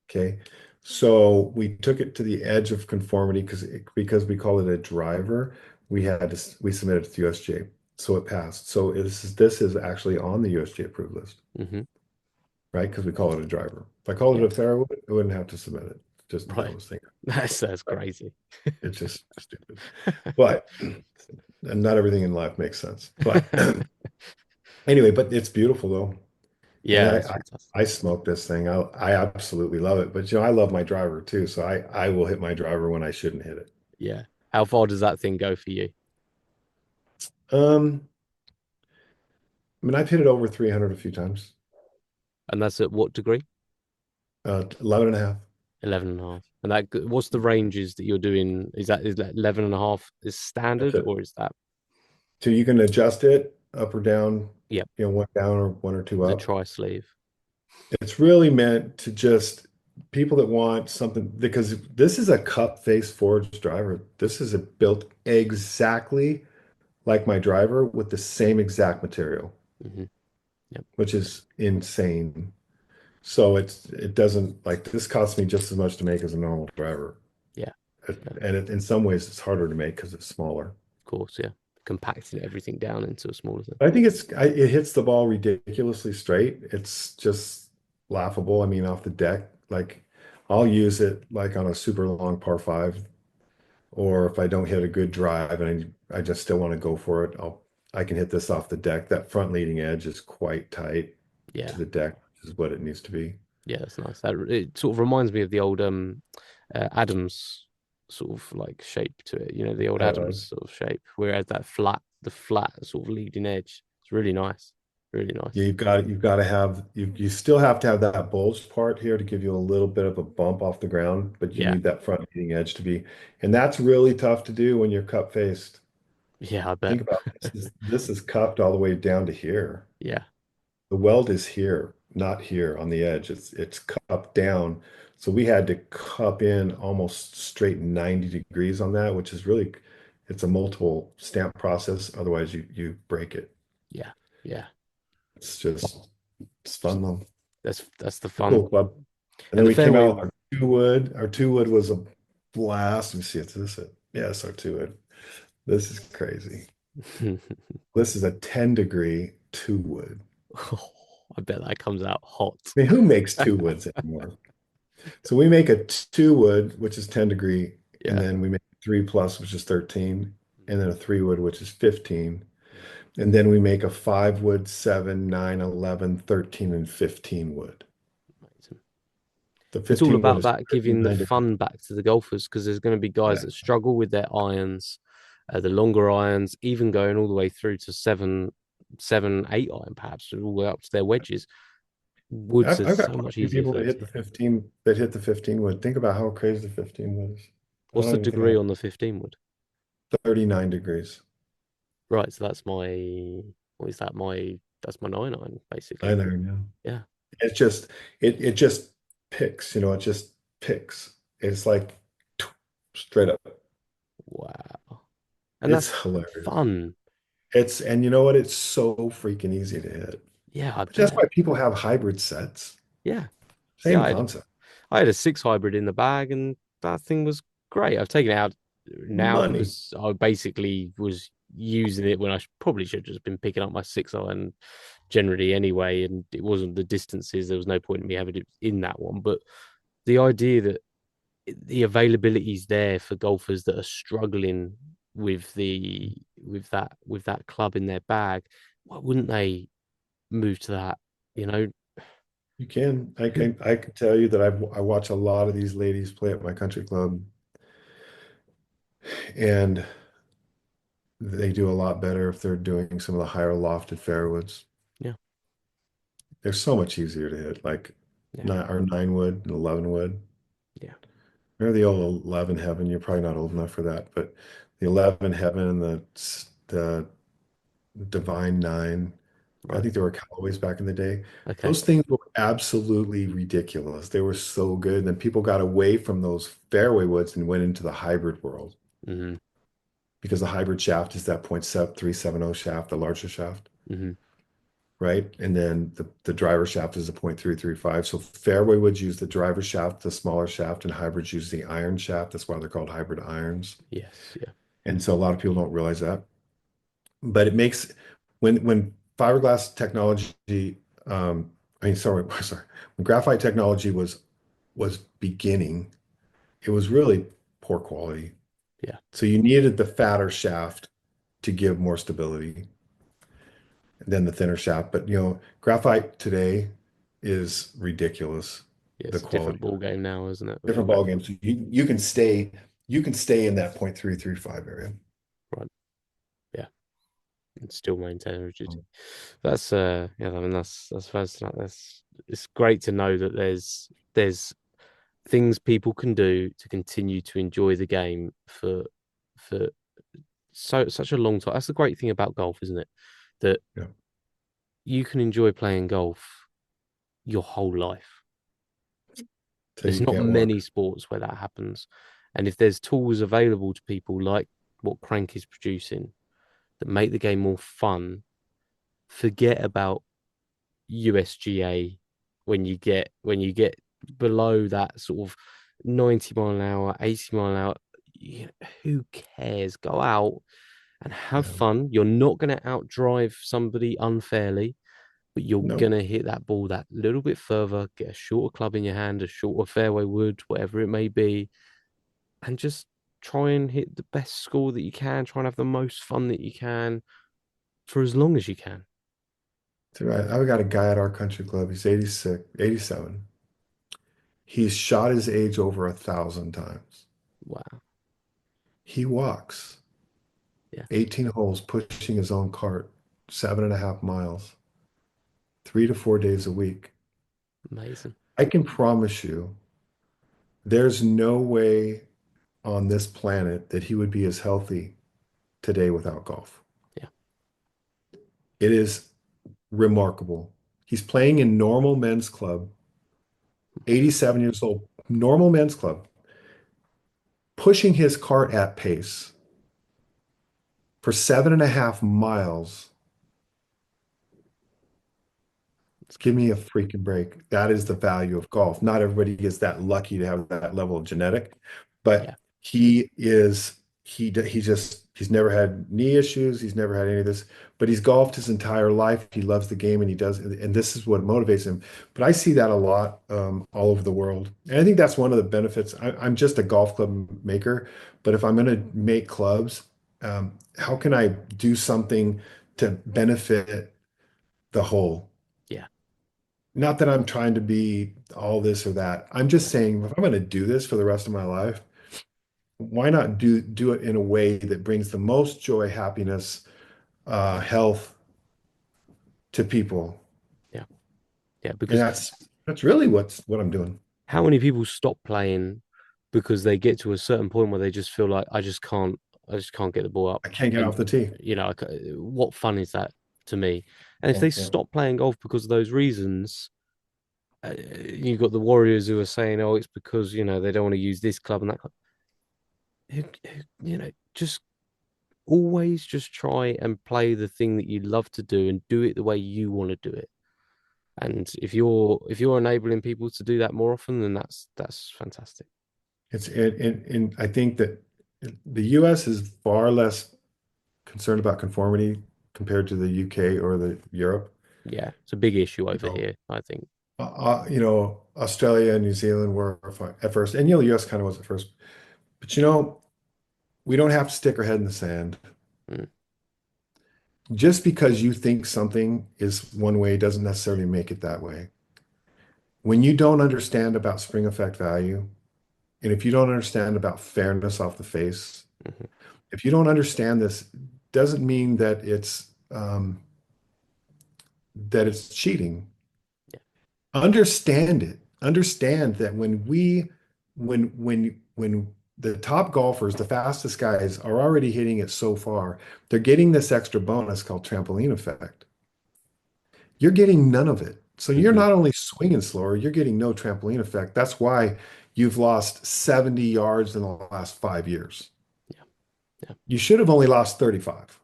Okay. So we took it to the edge of conformity because we call it a driver, we submitted it to the USGA. So it passed. So this is actually on the USGA approved list,
Hmm.
right? Because we call it a driver. If I called
Yeah.
it a fair, I wouldn't have to submit it. Just the
Right.
dumbest thing.
That's crazy.
It's just stupid. But and not everything in life makes sense. But anyway, but it's beautiful though. And
Yeah,
I,
it's
I,
fantastic.
I smoke this thing. I absolutely love it. But I love my driver too. So I will hit my driver when I shouldn't hit it.
Yeah. How far does that thing go for you?
Um, I mean, I've hit it over 300 a few times.
And that's at what degree?
11 and a half.
11 and a half. And that what's the ranges that you're doing? Is that 11 and a half is
That's
standard
it.
or is that
So you can adjust it up or down,
yep,
one down or one or two
the
up.
tri sleeve?
It's really meant to just people that want something because this is a cup face forged driver. This is built exactly like my driver with the same exact material,
Hmm. Yep.
which is insane. So it doesn't like this costs me just as much to make as a normal driver.
Yeah. Yeah.
And in some ways it's harder to make because it's smaller.
Of course, yeah. Compacting everything down into a smaller thing.
I think it hits the ball ridiculously straight. It's just laughable. I mean, off the deck, like I'll use it like on a super long par five, or if I don't hit a good drive and I just still want to go for it, I can hit this off the deck. That front leading edge is quite tight to
Yeah.
the deck, which is what it needs to be.
Yeah, that's nice. That it sort of reminds me of the old Adams sort of like shape to it. You know, the old
It
Adams
does.
sort of shape. Whereas the flat sort of leading edge. It's really nice. Really
Yeah,
nice.
you've got to have you still have to have that bulge part here to give you a little bit of a bump off the ground, but you
Yeah.
need that front leading edge to be, and that's really tough to do when you're cup faced.
Yeah, I bet.
Think about this is cupped all the way down to here.
Yeah.
The weld is here, not here on the edge. It's cupped down. So we had to cup in almost straight 90 degrees on that, which is really it's a multiple stamp process. Otherwise you break it.
Yeah. Yeah.
It's fun though.
That's the
A cool
fun.
club. And
And
then
the
we came
fairway
out two wood. Our two wood was a blast. Let me see if this is, yes, our two wood. This is crazy. This is a 10 degree two wood.
Oh, I bet that comes out hot.
I mean, who makes two woods anymore? So we make a two wood, which is 10 degree, and
Yeah.
then we make a three plus, which is 13, and then a three wood, which is 15. And then we make a five wood, 7, 9, 11, 13, and 15 wood.
Amazing.
The
It's all
15 wood
about
is
that giving the
39 degrees.
fun back to the golfers because there's going to be guys
Yeah.
that struggle with their irons, the longer irons, even going all the way through to 8 iron, perhaps all the way up to their wedges. Woods is
I've got
so
quite a
much
few
easier
people
for
that
them to
hit the
hit.
15 that hit the 15 wood. Think about how crazy the 15 wood is. I
What's
don't
the
even think I
degree
have
on the 15 wood?
39 degrees.
Right, so that's my what is that? That's my 9 iron
I
basically.
know, yeah.
Yeah.
It's just it just picks, it just picks. It's like straight up.
Wow. And
It's
that's
hilarious.
fun.
And you know what? It's so freaking easy to hit.
Yeah, I
But that's
bet.
why people have hybrid sets.
Yeah. Yeah,
Same concept.
I had a 6 hybrid in the bag, and that thing was great. I've taken it out now
Money.
because I basically was using it when I probably should have just been picking up my 6 iron generally anyway, and it wasn't the distances. There was no point in me having it in that one. But the idea that the availability is there for golfers that are struggling with that club in their bag, why wouldn't they move to that? You know,
You can.
who?
I can tell you that I watch a lot of these ladies play at my country club, and they do a lot better if they're doing some of the higher lofted fairwoods.
Yeah,
They're so much easier to hit, like
yeah,
nine or 9 wood and 11 wood.
yeah.
Remember the old 11 heaven? You're probably not old enough for that, but the 11 heaven and the divine nine. I
Right.
think there were Callaways back in the day.
Okay.
Those things were absolutely ridiculous. They were so good. And then people got away from those fairway woods and went into the hybrid world
Hmm.
because the hybrid shaft is that 0.370 shaft, the larger shaft,
Hmm.
right? And then the driver shaft is a 0.335. So fairway woods use the driver shaft, the smaller shaft, and hybrids use the iron shaft. That's why they're called hybrid irons.
Yes. Yeah.
And so a lot of people don't realize that. But it makes when fiberglass technology, I mean, sorry, when graphite technology was beginning, it was really poor quality.
Yeah.
So you needed the fatter shaft to give more stability than the thinner shaft. But graphite today is ridiculous.
Yeah.
The
It's a different
quality,
ball game now, isn't it? With the
different ball
graphite.
games. So you can stay in that 0.335 area.
Right. Yeah. And still maintain rigidity.
Um,
That's yeah. I mean, that's fascinating. That's it's great to know that there's things people can do to continue to enjoy the game for such a long time. That's the great thing about golf, isn't it? That
yeah,
you can enjoy playing golf your whole life.
so
There's
you
not
can't walk.
many sports where that happens. And if there's tools available to people like what Krank is producing that make the game more fun, forget about USGA when you get below that sort of 90 mile an hour, 80 mile an hour. Who cares? Go out and have
Yeah,
fun. You're not going to outdrive somebody unfairly, but you're
no.
going to hit that ball that little bit further, get a shorter club in your hand, a shorter fairway wood, whatever it may be, and just try and hit the best score that you can. Try and have the most fun that you can for as long as you can.
So I've got a guy at our country club. He's 86, 87. He's shot his age over 1,000 times.
Wow.
He walks
Yeah.
18 holes, pushing his own cart, 7.5 miles, 3 to 4 days a week.
Amazing.
I can promise you, there's no way on this planet that he would be as healthy today without golf.
Yeah.
It is remarkable. He's playing in normal men's club, 87 years old, normal men's club, pushing his cart at pace for 7.5 miles Give me a freaking break. That is the value of golf. Not everybody is that lucky to have that level of genetic,
Yeah,
but he's never had knee issues. He's never had any of this, but he's golfed his entire life. He loves the game and he does, and this is what motivates him. But I see that a lot all over the world. And I think that's one of the benefits. I'm just a golf club maker, but if I'm going to make clubs, how can I do something to benefit the whole?
yeah,
Not that I'm trying to be all this or that. I'm just saying if I'm going to do this for the rest of my life, why not do it in a way that brings the most joy, happiness, health to people?
yeah, yeah.
And
Because
that's really what I'm doing.
how many people stop playing because they get to a certain point where they just feel like I just can't get the ball up,
I can't get
and
off the tee.
what fun is that to me? And if
Yeah,
they
yeah.
stop playing golf because of those reasons, you've got the Warriors who are saying, "Oh, it's because they don't want to use this club and that club." Just always just try and play the thing that you love to do and do it the way you want to do it. And if you're enabling people to do that more often, then that's fantastic.
And I think that the US is far less concerned about conformity compared to the UK or the Europe.
Yeah, it's a big issue
You
over
know,
here, I think.
Australia and New Zealand were fine at first, and the US kind of was at first. But we don't have to stick our head in the sand.
Mm,
Just because you think something is one way doesn't necessarily make it that way. When you don't understand about spring effect value, and if you don't understand about fairness off the face,
mhm.
if you don't understand this, doesn't mean that it's cheating.
Yeah,
Understand it. Understand that when the top golfers, the fastest guys are already hitting it so far, they're getting this extra bonus called trampoline effect. You're getting none of it. So you're
mhm.
not only swinging slower, you're getting no trampoline effect. That's why you've lost 70 yards in the last 5 years.
Yeah, yeah,
You should have only lost 35,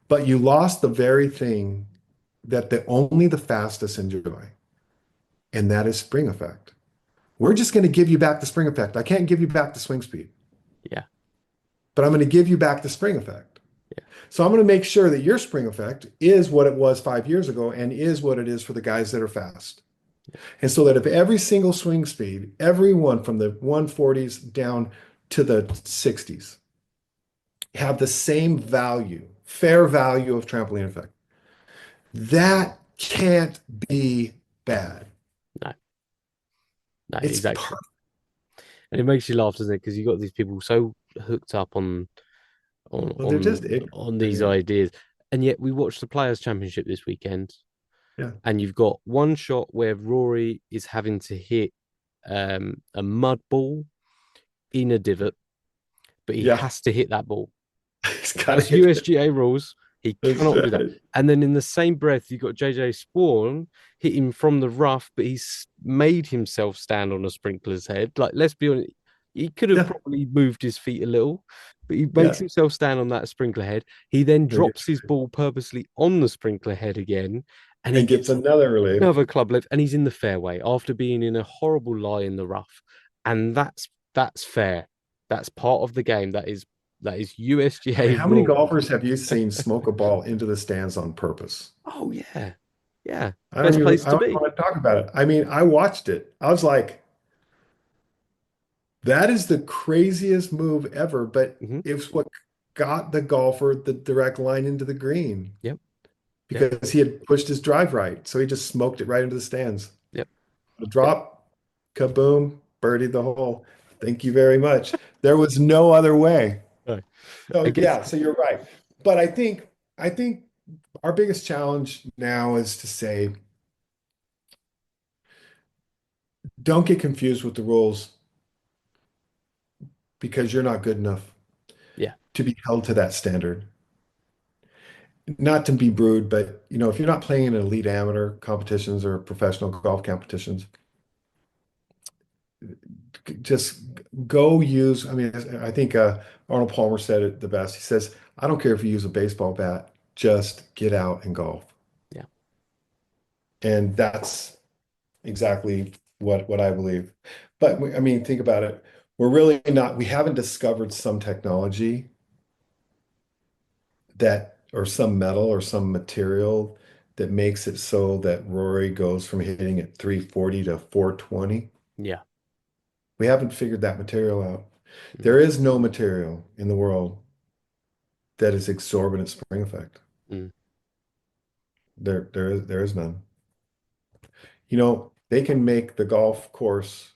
but you lost the very thing that only the fastest enjoy, and that is spring effect. We're just going to give you back the spring effect. I can't give you back the swing speed,
yeah,
but I'm going to give you back the spring effect.
yeah,
So I'm going to make sure that your spring effect is what it was 5 years ago and is what it is for the guys that are fast. And so that if every single swing speed, everyone from the 140s down to the 60s have the same value, fair value of trampoline effect, that can't be bad.
no, no,
It's
exactly.
perfect.
And it makes you laugh, doesn't it? Because you got these people so hooked up on
Well, they're just
on
ignorant.
on
I
these
mean,
ideas, and yet we watched the Players Championship this weekend,
yeah,
and you've got one shot where Rory is having to hit a mud ball in a divot, but he
yeah.
has to hit that ball.
He's got to
That's
hit it.
USGA rules. He
That's
cannot do that.
right.
And then in the same breath, you've got JJ Spawn hitting from the rough, but he's made himself stand on a sprinkler's head. Like, let's be honest, he could have
Yeah,
probably moved his feet a little, but he makes
yeah.
himself stand on that sprinkler head. He then
There you
drops his ball purposely on the sprinkler head again, and he
and gets
gets
another relief.
another club left, and he's in the fairway after being in a horrible lie in the rough. And that's fair. That's part of the game. That is
I mean,
USGA
how many
rule.
golfers have you seen smoke a ball into the stands on purpose?
Oh yeah, yeah.
I don't
Best
even,
place
I
to
don't even
be.
want to talk about it. I mean, I watched it. I was like, that is the craziest move ever, but
Hmm.
it's what got the golfer the direct line into the green
Yep, yep,
because he had pushed his drive right. So he just smoked it right into the stands.
yep,
A
yep.
drop, kaboom, birdied the hole. Thank you very much. There was no other way.
No, I
So
guess.
yeah, so you're right. But I think our biggest challenge now is to say, don't get confused with the rules because you're not good enough
Yeah,
to be held to that standard. Not to be rude, but if you're not playing in elite amateur competitions or professional golf competitions, just go use. I mean, I think Arnold Palmer said it the best. He says, "I don't care if you use a baseball bat, just get out and golf."
yeah,
And that's exactly what I believe. But I mean, think about it. We're really not, we haven't discovered some technology that, or some metal or some material that makes it so that Rory goes from hitting at 340 to 420.
Yeah.
We haven't figured that material out.
Mm,
There is no material in the world that is exorbitant spring effect.
mm,
There is none. You know, they can make the golf course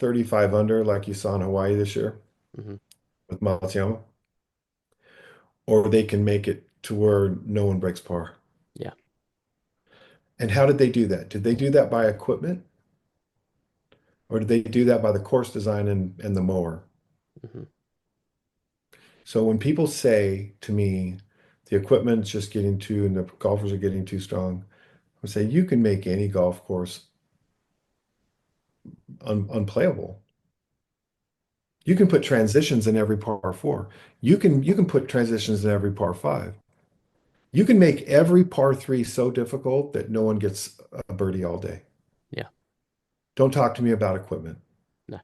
35 under like you saw in Hawaii this year
mhm.
with Matsuyama, or they can make it to where no one breaks par.
Yeah.
And how did they do that? Did they do that by equipment, or did they do that by the course design and the mower?
Mhm.
So when people say to me, the equipment's just getting too, and the golfers are getting too strong, I say you can make any golf course unplayable. You can put transitions in every par four. You can put transitions in every par five. You can make every par three so difficult that no one gets a birdie all day.
Yeah.
Don't talk to me about equipment.
No,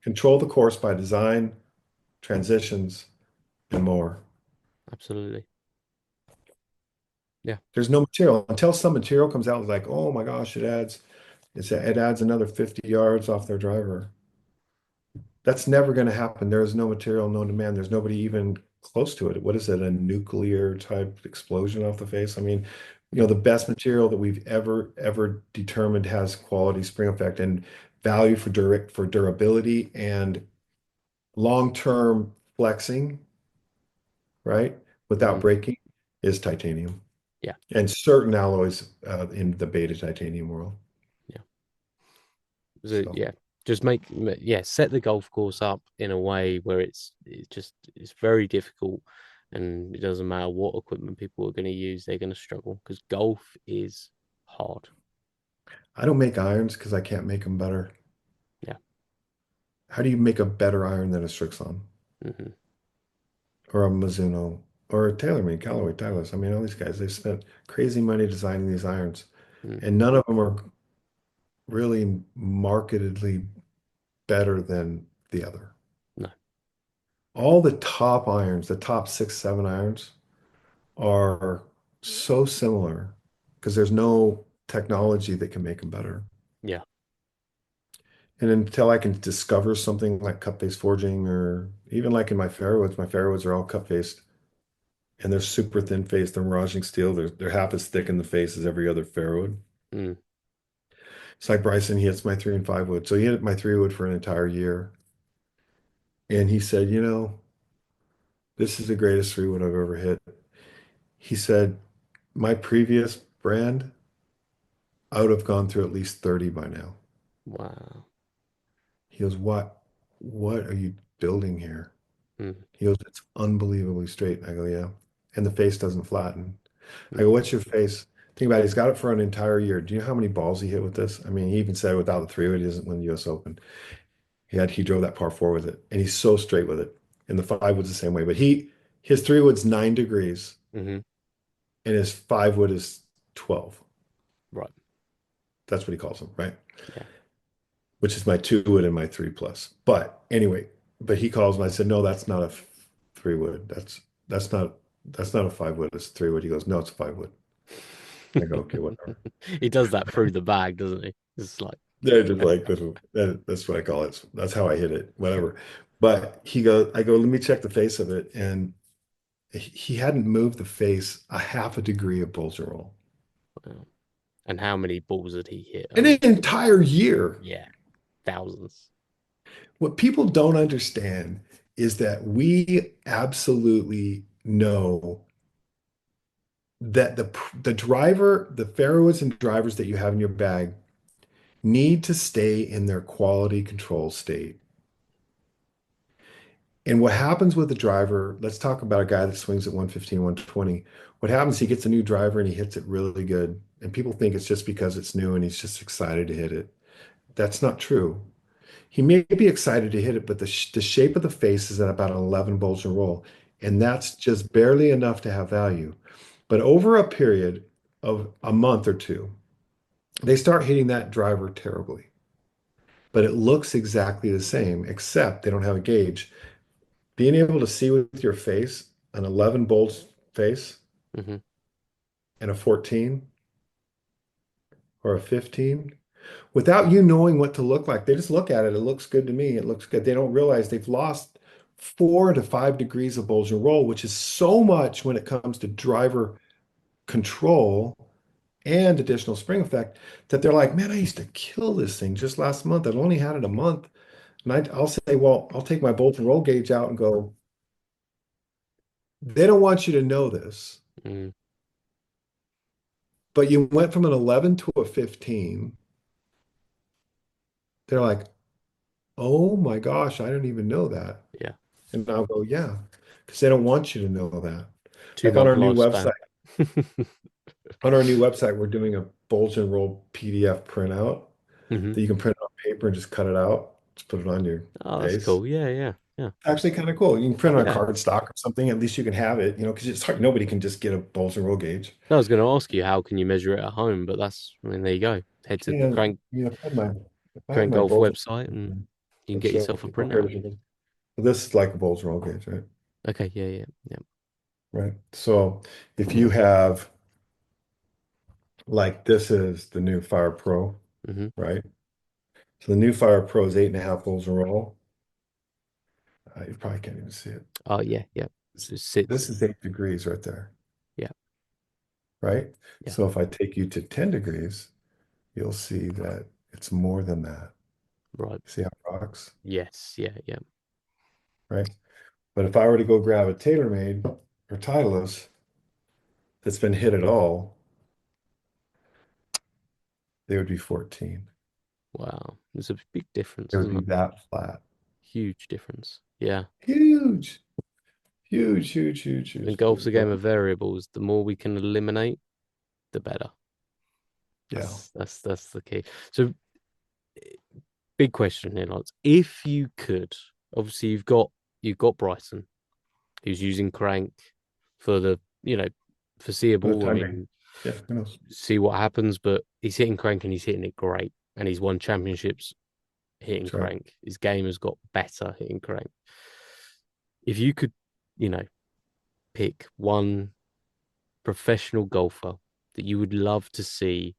Control the course by design, transitions, and more.
absolutely. Yeah.
There's no material until some material comes out like, oh my gosh, it adds another 50 yards off their driver. That's never going to happen. There is no material, no demand. There's nobody even close to it. What is it? A nuclear type explosion off the face? I mean, the best material that we've ever determined has quality spring effect and value for durability and long-term flexing, right? Without
Mhm.
breaking is titanium
Yeah.
and certain alloys in the beta titanium world.
Yeah. So
So
yeah, just yeah, set the golf course up in a way where it's very difficult, and it doesn't matter what equipment people are going to use, they're going to struggle because golf is hard.
I don't make irons because I can't make them better.
Yeah.
How do you make a better iron than a Strixon
Hmm.
or a Mizuno or a TaylorMade, Callaway, Titleist? I mean, all these guys, they've spent crazy money designing these irons,
Mm.
and none of them are really marketedly better than the other.
No.
All the top irons, the top 6, 7 irons, are so similar because there's no technology that can make them better.
Yeah.
And until I can discover something like cup-based forging, or even like in my fairwoods are all cup-based and they're super thin faced. They're miraging steel. They're half as thick in the face as every other fairwood.
Mm.
It's like Bryson, he hits my 3 and 5 wood. So he hit my 3 wood for an entire year. And he said, this is the greatest 3 wood I've ever hit. He said, my previous brand, I would have gone through at least 30 by now.
Wow.
He goes, what are you building here?
Mm.
He goes, it's unbelievably straight. I go, yeah. And the face doesn't flatten. I go,
Mm.
what's your face? Think about it. He's got it for an entire year. Do you know how many balls he hit with this? I mean, he even said without the 3 wood, he doesn't win the US Open. He drove that par four with it, and he's so straight with it. And the 5 wood's the same way. But his 3 wood's 9 degrees,
Hmm.
and his 5 wood is 12.
Right.
That's what he calls them, right?
Yeah.
Which is my 2 wood and my 3 plus. But anyway, but he calls and I said, no, that's not a 3 wood. That's not a 5 wood. It's a 3 wood. He goes, no, it's a 5 wood. I go, okay, whatever.
He does that through the bag, doesn't he? It's like,
They're just like, that's what I call it. That's how I hit it, whatever. But I go, let me check the face of it. And he hadn't moved the face a half a degree of bulge and roll.
wow. And how many balls did he hit? I
An
mean,
entire year.
yeah, thousands.
What people don't understand is that we absolutely know that the fairways and drivers that you have in your bag need to stay in their quality control state. And what happens with the driver, let's talk about a guy that swings at 115, 120. What happens, he gets a new driver and he hits it really good. And people think it's just because it's new and he's just excited to hit it. That's not true. He may be excited to hit it, but the shape of the face is at about an 11 bulge and roll. And that's just barely enough to have value. But over a period of a month or two, they start hitting that driver terribly. But it looks exactly the same, except they don't have a gauge. Being able to see with your face an 11 bolt face
Hmm.
and a 14 or a 15 without you knowing what to look like. They just look at it. It looks good to me. It looks good. They don't realize they've lost 4 to 5 degrees of bulge and roll, which is so much when it comes to driver control and additional spring effect that they're like, man, I used to kill this thing just last month. I've only had it a month. And I'll say, well, I'll take my bolt and roll gauge out and go, they don't want you to know this,
Mm,
but you went from an 11 to a 15. They're like, oh my gosh, I didn't even know that.
yeah.
And I'll go, yeah, because they don't want you to know that. Like
2 month lifespan.
on our new website, we're doing a bulge and roll PDF printout
Hmm.
that you can print on paper and just cut it out, just put it on your
Oh, that's
face.
cool. Yeah, yeah, yeah,
Actually, kind of cool. You can print on
yeah.
cardstock or something. At least you can have it, because it's hard. Nobody can just get a bulge and roll gauge.
I was going to ask you how can you measure it at home, but I mean, there you go. Head to
And if I had
Krank
my
Golf
bulge,
website and you can
I'd
get
show
yourself a
people. Here,
printout.
this is like a bulge and roll gauge, right?
Okay, yeah, yeah, yeah.
Right. So if you have like this is the new Fire Pro,
Hmm.
right? So the new Fire Pro is 8.5 volts a roll. You probably can't even see it.
Oh, yeah, yeah.
This,
Just
this
sits.
is 8 degrees right there,
Yeah,
right?
yeah.
So if I take you to 10 degrees, you'll see that it's more than that.
Right.
See how it rocks,
Yes, yeah, yeah.
right? But if I were to go grab a TaylorMade or Titleist that's been hit at all, they would be 14.
Wow. There's a big difference,
It would
isn't
be
there?
that flat.
Huge difference. Yeah.
Huge, huge, huge, huge,
I think
huge,
golf's a
huge.
game of variables. The more we can eliminate, the better.
Yeah.
That's the key. So big question here, lads. If you could, obviously you've got Bryson, who's using Krank for the,
For the
foreseeable. I
time being.
mean,
Yeah, who knows?
see what happens, but he's hitting Krank and he's hitting it great. And he's won championships hitting
That's right.
Krank. His game has got better hitting Krank. If you could, you know, pick one professional golfer that you would love to see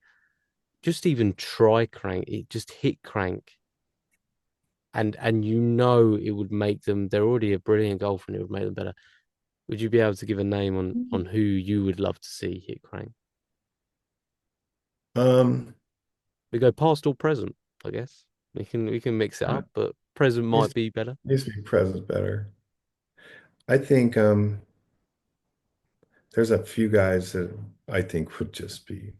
just even try Krank, just hit Krank, and it would make them, they're already a brilliant golfer and it would make them better. Would you be able to give a name on who you would love to see hit Krank?
Um,
We go past or present, I guess. We can mix it
uh,
up, but present might
needs,
be better.
needs to be present better. I think there's a few guys that I think would just be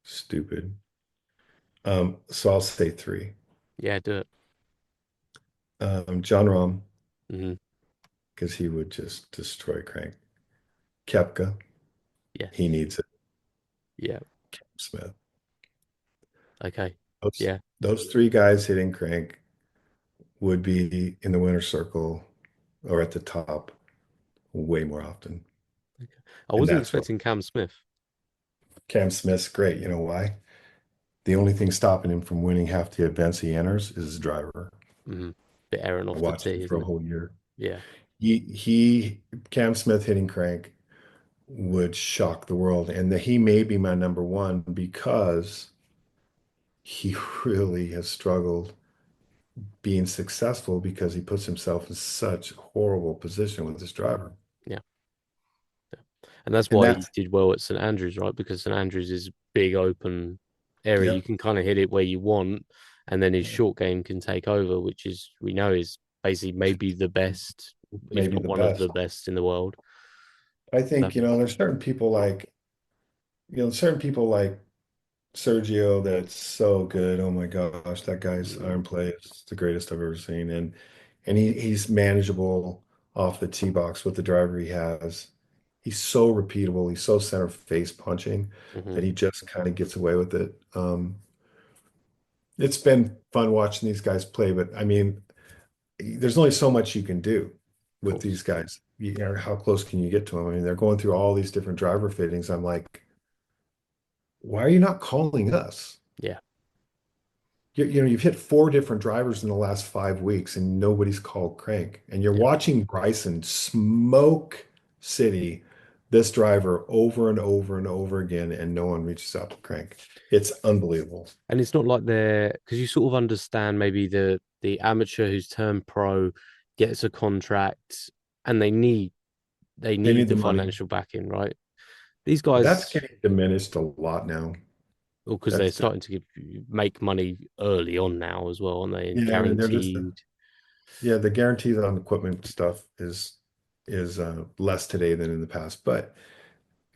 stupid. So I'll say three.
Yeah, do it.
John Rahm,
Hmm.
because he would just destroy Crank. Kepka, he
Yes.
needs it.
Yeah.
Smith.
Okay.
Those
Yeah.
those three guys hitting Crank would be in the winner's circle or at the top way more often.
Okay. I
And
wasn't
that's what
expecting Cam Smith.
Cam Smith's great. You know why? The only thing stopping him from winning half the events he enters is his driver.
Hmm. Bit errant
I
off the
watched him
tee,
for
isn't
a
it?
whole year.
Yeah.
Cam Smith hitting Crank would shock the world, and that he may be my number one because he really has struggled being successful because he puts himself in such horrible position with his driver.
Yeah. And that's
And
why he
that's,
did well at St Andrews, right? Because St Andrews is a big open area. You
yep,
can kind of hit it where you want, and then his short game can take over, which is we know is basically maybe the best, if
maybe
not
the
one of
best.
the best in the world.
I think,
Um,
there's certain people like Sergio that's so good. Oh my gosh, that guy's
mm,
iron play is the greatest I've ever seen. And he's manageable off the tee box with the driver he has. He's so repeatable. He's so center face punching
mhm,
that he just kind of gets away with it. It's been fun watching these guys play, but I mean, there's only so much you can do
of
with these
course.
guys. How close can you get to them? I mean, they're going through all these different driver fittings. I'm like, why are you not calling us?
Yeah.
You've hit four different drivers in the last 5 weeks and nobody's called Crank. And you're
Yeah.
watching Bryson smoke City, this driver over and over and over again, and no one reaches out to Crank. It's unbelievable.
And it's not like they're because you sort of understand maybe the amateur who's turned pro gets a contract and they
They
need
need
the
the money.
financial backing, right? These
That's
guys,
getting diminished a lot now.
well, because they're
That's
starting to make money early on now as well, aren't they? And
yeah, I mean they're just
guaranteed.
yeah, the guarantees on equipment stuff is less today than in the past, but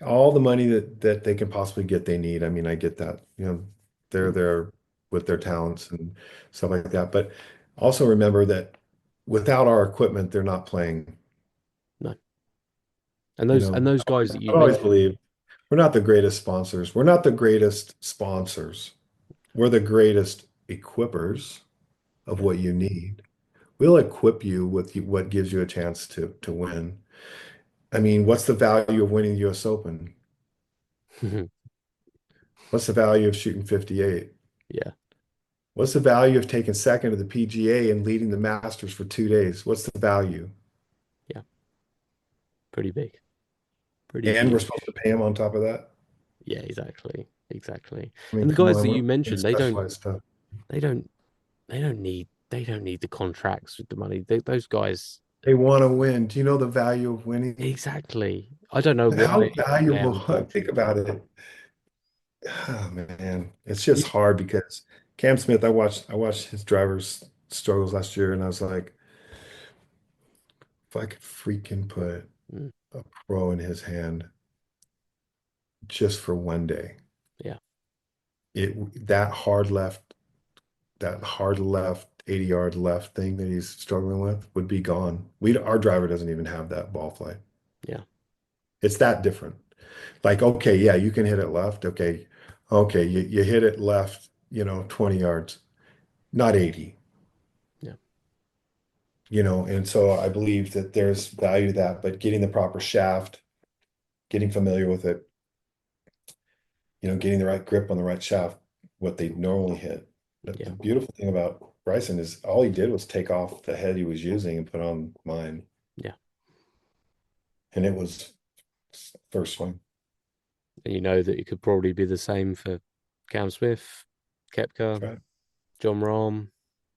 all the money that they can possibly get, they need. I mean, I get that. They're
Mm,
there with their talents and stuff like that. But also remember that without our equipment, they're not playing.
no, and
You
those
know,
those guys that you
I've always
mentioned,
believed we're not the greatest sponsors. We're not the greatest sponsors. We're the greatest equippers of
yeah,
what you need. We'll equip you with what gives you a chance to win. I mean, what's the value of winning the US Open? What's the value of shooting 58?
yeah,
What's the value of taking second to the PGA and leading the Masters for 2 days? What's the value?
yeah, pretty big, pretty
And we're
huge.
supposed to pay him on top of that?
Yeah, exactly, exactly.
I mean,
And the
come
guys
on,
that
we're
you
in
mentioned,
specialized stuff.
they don't, they don't need the contracts with the money. Those guys,
They want to win. Do you know the value of winning?
exactly. I don't know
How
why they
valuable,
haven't pulled.
think about it. Oh man, it's
You,
just hard because Cam Smith, I watched his drivers struggles last year and I was like, if I could freaking put
mm,
a pro in his hand just for one day,
yeah,
it that hard left, 80-yard left thing that he's struggling with would be gone. Our driver doesn't even have that ball flight.
yeah,
It's that different. Like, okay, yeah, you can hit it left. Okay. Okay, you hit it left, 20 yards, not 80,
yeah,
and so I believe that there's value to that, but getting the proper shaft, getting familiar with it, getting the right grip on the right shaft, what they normally hit. But the
yeah,
beautiful thing about Bryson is all he did was take off the head he was using and put on mine.
yeah.
And it was first swing.
And you know that it could probably be the same for Cam Smith,
That's
Kepka,
right.
John Rahm.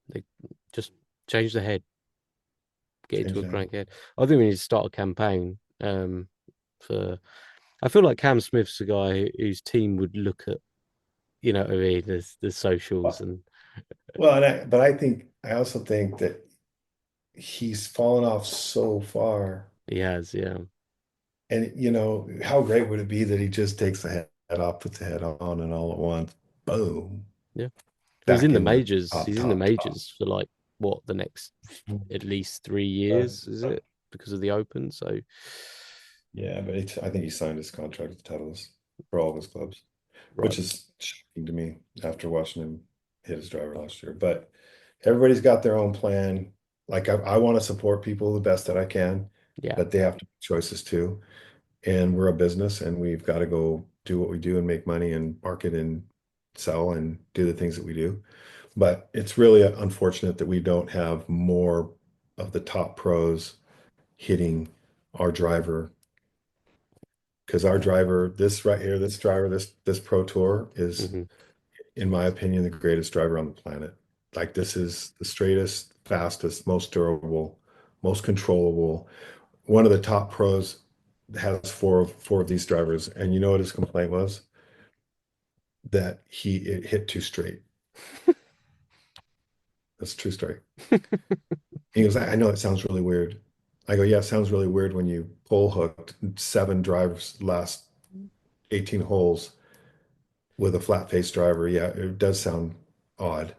They just change the head, get into
Change
a
that.
crank head. I think we need to start a campaign for. I feel like Cam Smith's a guy whose team would look at, what I mean, the socials
Well,
and
but I also think that he's fallen off so far.
he has, yeah,
And how great would it be that he just takes the head off, puts the head on, and all at once, boom,
yeah. Well, he's
back
in the
in the
majors.
top,
He's in the
top, top.
majors for like what the next at least 3 years, is
Uh,
it? Because of the Open. So,
yeah, but I think he signed his contract with Titleist for all of his clubs,
right,
which is shocking to me after watching him hit his driver last year. But everybody's got their own plan. Like I want to support people the best that I can,
yeah,
but they have to make choices too. And we're a business and we've got to go do what we do and make money and market and sell and do the things that we do. But it's really unfortunate that we don't have more of the top pros hitting our driver because our driver, this right here, this driver, this pro tour is,
hmm,
in my opinion, the greatest driver on the planet. Like
yeah,
this is the straightest, fastest, most durable, most controllable. One of the top pros has four of these drivers, and you know what his complaint was? That it hit too straight. That's a true story. He goes, I know it sounds really weird. I go, yeah, it sounds really weird when you pull hooked 7 drives last 18 holes with a flat face driver. Yeah, it does sound odd.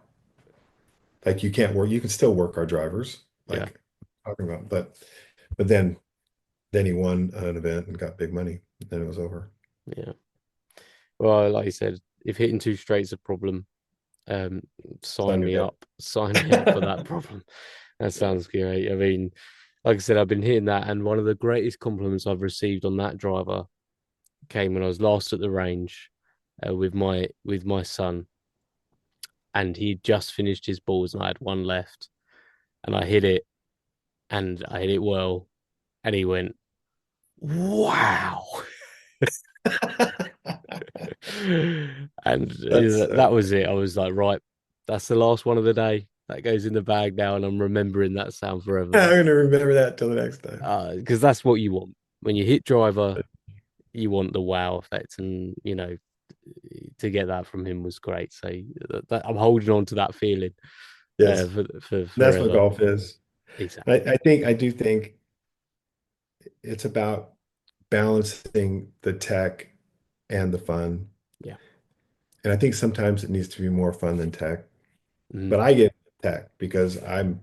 Like you can still work our drivers,
yeah,
like talking about, but then he won an event and got big money. Then it was over.
yeah. Well, like you said, if hitting two straight's a problem, um,
Sign
sign
your
me
day.
up. Sign me up for that problem. That
Yeah.
sounds great. I mean, like I said, I've been hitting that, and one of the greatest compliments I've received on that driver came when I was last at the range. with my son, and he just finished his balls, and I had one left, and I hit it, and I hit it well, and he went, "Wow!" And
That's
that
so
was it. I was like, right, that's the last one of the day. That goes in the bag now, and I'm remembering that sound forever.
I'm gonna remember that till the next time.
Because that's what you want when you hit driver. You want the wow effect, and to get that from him was great. So I'm holding on to that feeling
Yes,
for
that's what
forever.
golf is.
Exactly.
I do think it's about balancing the tech and the fun.
Yeah.
And I think sometimes it needs to be more fun than tech.
Mm,
But I get tech because I'm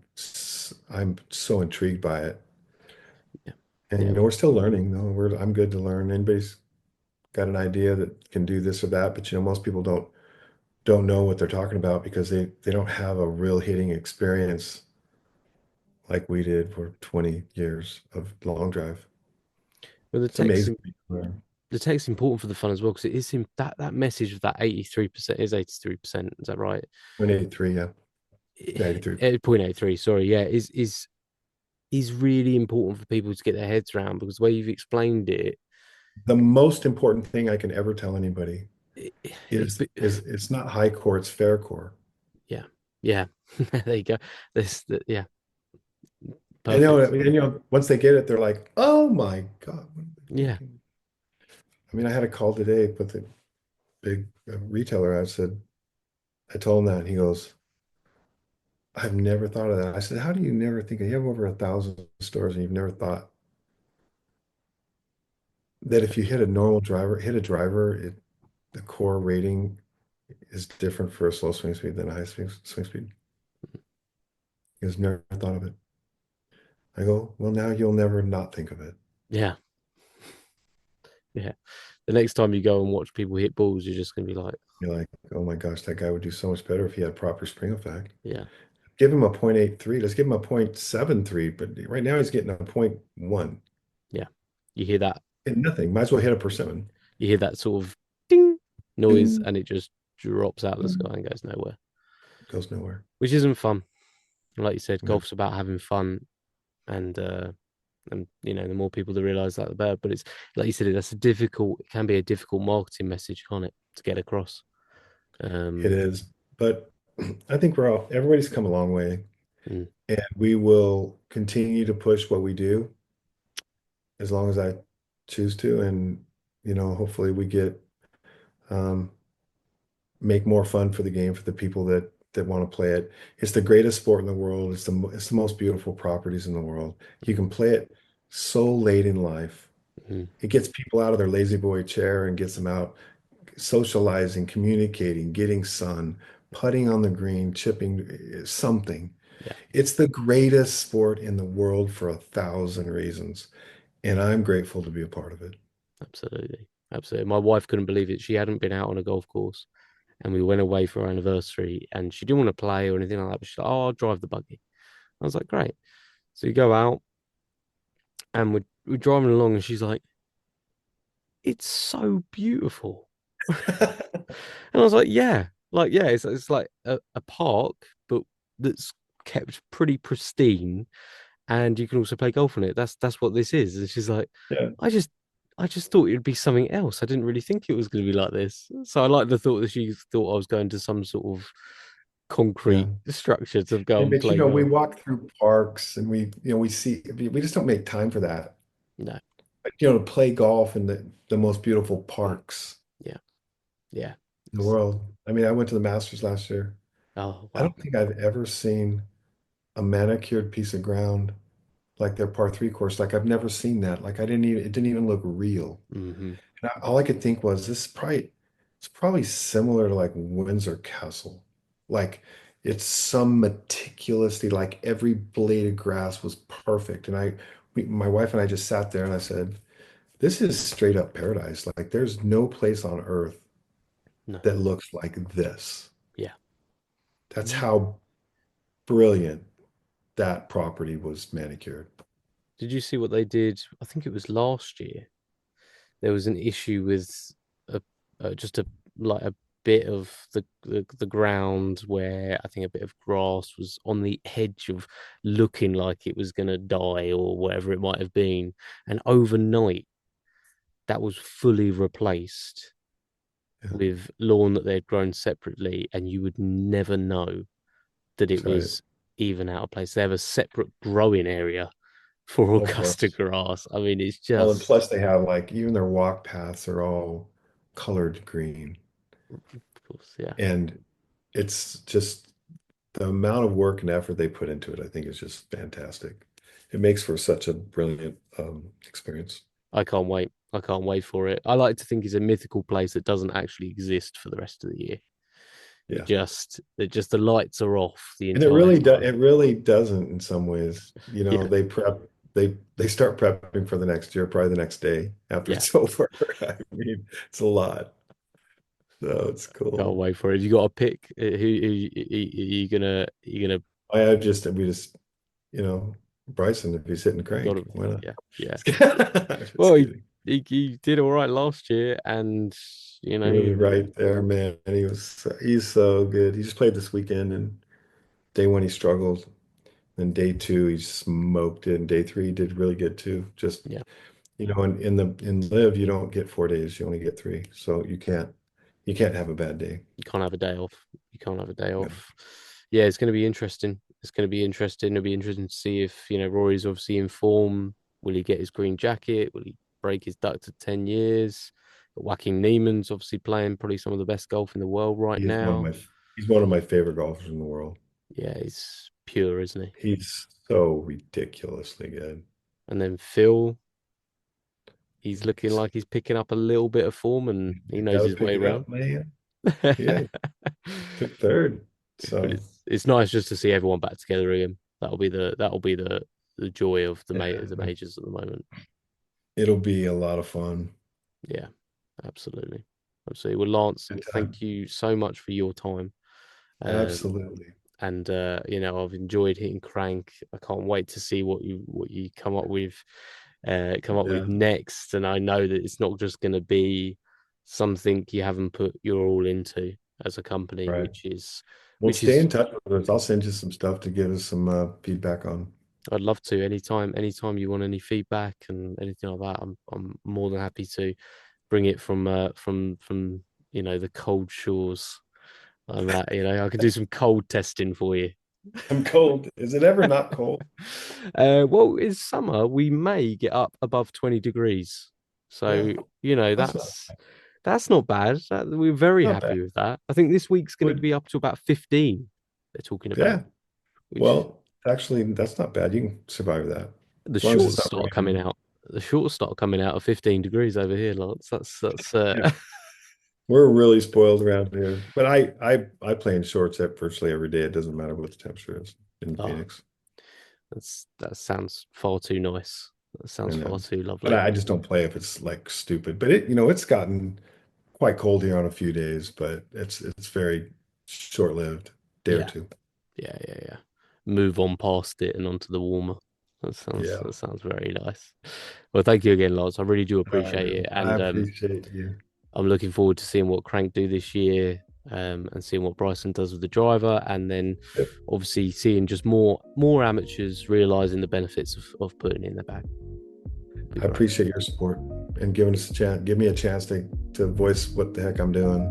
so intrigued by it.
yeah.
And
Yeah.
we're still learning though. I'm good to learn. Anybody's got an idea that can do this or that, but most people don't know what they're talking about because they don't have a real hitting experience like we did for 20 years of long drive.
But the
It's
tech's
amazing. Learn.
the tech's important for the fun as well because it is him that message of that 83% is 83%. Is that right?
183, yeah. Yeah, 83.
0.83, sorry, yeah, is really important for people to get their heads around because the way you've explained it,
The most important thing I can ever tell anybody
it,
is
it
is it's not high core, it's fair core.
yeah, yeah. There you go. Yeah,
And
perfect.
once they get it, they're like, "Oh my God, what am I
Yeah,
thinking?" I mean, I had a call today with a big retailer. I told him that, and he goes, "I've never thought of that." I said, "How do you never think? You have over 1,000 stores, and you've never thought that if you hit a driver, the core rating is different for a slow swing speed than a high swing speed." He has never thought of it. I go, "Well, now you'll never not think of it."
yeah, yeah. The next time you go and watch people hit balls, you're just gonna be like,
You're like, "Oh my gosh, that guy would do so much better if he had proper spring effect."
yeah,
Give him a 0.83. Let's give him a 0.73. But right now he's getting a point 0.1
yeah. You hear that,
and nothing. Might as well hit a persimmon.
you hear that sort of ding noise,
Ding,
and it just drops out of the
ding.
sky and goes nowhere,
Goes nowhere.
which isn't fun. Like you said,
No,
golf's about having fun, and the more people that realize that, the better. But it's like you said, it can be a difficult marketing message, can't it, to get across?
it
Um,
is. But I think everybody's come a long way.
mm,
And we will continue to push what we do as long as I choose to. And, hopefully we get um, make more fun for the game for the people that want to play it. It's the greatest sport in the world. It's the most beautiful properties in the world. You
mm,
can play it so late in life.
mm,
It gets people out of their lazy boy chair and gets them out socializing, communicating, getting sun, putting on the green, chipping something.
yeah,
It's the greatest sport in the world for 1,000 reasons, and I'm grateful to be a part of it.
absolutely, absolutely. My wife couldn't believe it. She hadn't been out on a golf course, and we went away for our anniversary, and she didn't want to play or anything like that. But she's like, "Oh, I'll drive the buggy." I was like, "Great." So you go out, and we're driving along, and she's like, "It's so beautiful." And I was like, yeah, it's like a park, but that's kept pretty pristine, and you can also play golf on it. That's what this is. And she's like,
Yeah,
I just I just thought it'd be something else. I didn't really think it was going to be like this. So I like the thought that she thought I was going to some sort of
yeah.
concrete structure to go and
But
play
we
golf.
walk through parks and we see we just don't make time for that.
No,
But, to play golf in the most beautiful parks
yeah, yeah.
in the world. I mean, I went to the Masters last year.
Oh
I
wow.
don't think I've ever seen a manicured piece of ground like their par three course. Like I've never seen that. Like it didn't even look real.
Hmm.
And all I could think was it's probably similar to like Windsor Castle. Like it's some meticulously, like every blade of grass was perfect. And my wife and I just sat there and I said, this is straight up paradise. Like there's no place on earth
No,
that looks like this.
yeah.
That's
You
how brilliant that property was manicured.
did you see what they did? I think it was last year. There was an issue with a just a like a bit of the ground where I think a bit of grass was on the edge of looking like it was going to die or whatever it might have been. And overnight, that was fully replaced
Yeah,
with lawn that they'd grown separately, and you would never know that it
that's right.
was even out of place. They have a separate growing area for
Of
Augusta
course.
grass. I mean, it's
Well, and
just,
plus they have like even their walk paths are all colored green.
of course, yeah.
And it's just the amount of work and effort they put into it, I think is just fantastic. It makes for such a brilliant experience.
I can't wait. I can't wait for it. I like to think it's a mythical place that doesn't actually exist for the rest of the year.
Yeah.
It just the lights are off the
And it
entire
really
time.
it really doesn't in some ways. You know,
Yeah,
they start prepping for the next year, probably the next day after
yeah.
it's over. I mean, it's a lot. So it's
Can't
cool.
wait for it. You got to pick you gonna
I have just we just Bryson, if he's hitting
got
crank,
to
why not?
yeah, yeah.
Just
Well,
kidding.
he did all right last year, and
He was right there, man. He's so good. He just played this weekend, and day one he struggled. Then day two he smoked it, and day three he did really good too. Just
yeah,
in live you don't get 4 days, you only get three. So you can't have a bad day.
you can't have a day off. You can't have a day
No.
off. Yeah, it's going to be interesting. It's going to be interesting. It'll be interesting to see if Rory's obviously in form. Will he get his green jacket? Will he break his duck to 10 years? Joaquin Neiman's obviously playing probably some of the best golf in the world right
He is one of
now.
my he's one of my favorite golfers in the world.
Yeah, he's pure, isn't he?
He's so ridiculously good.
And then Phil, he's looking like he's picking up a little bit of form, and he
Got
knows
to
his way
pick it
around.
up, man.
But
Yeah, took third. So
it's nice just to see everyone back together again. That'll be the joy of the
yeah,
majors at the moment.
it'll be a lot of fun.
Yeah, absolutely, absolutely. Well, Lance,
Good time.
thank you so much for your time. Um,
Absolutely.
and I've enjoyed hitting Crank. I can't wait to see what you come up with
Yeah.
next. And I know that it's not just going to be something you haven't put your all into as a company,
Right.
which is
Well,
which
stay
is
in touch with us. I'll send you some stuff to give us some feedback on.
I'd love to anytime you want any feedback and anything like that. I'm more than happy to bring it from the cold shores. I can do some cold testing for you.
I'm cold. Is it ever not cold?
Well, it's summer. We may get up above 20 degrees.
Yeah,
So,
that's not
that's not bad. We're very
not bad.
happy with that. I think this week's going to
Would
be up to about 15, they're talking about,
yeah.
which
Well, actually, that's not bad. You can survive that
the
as long as
shorts
it's not
start coming
raining.
out. The shorts start coming out of 15 degrees over here, Lance. That's
Yeah, we're really spoiled around here. But I play in shorts at virtually every day. It doesn't matter what the temperature is in
oh,
Phoenix.
that sounds far too nice. That
I
sounds far
know.
too
But
lovely.
I just don't play if it's like stupid. But it's gotten quite cold here on a few days, but it's very short-lived, day or
Yeah,
two.
yeah. Move on past it and onto the warmer.
Yeah,
That sounds very nice. Well, thank you again, Lars. I really do
I
appreciate
know.
it,
I
and
appreciate you.
I'm looking forward to seeing what Crank do this year, and seeing what Bryson does with the driver, and then
Yep.
obviously seeing just more amateurs realizing the benefits of putting it in the bag. It'd be
I
great.
appreciate your support and giving us a chance, give me a chance to voice what the heck I'm doing.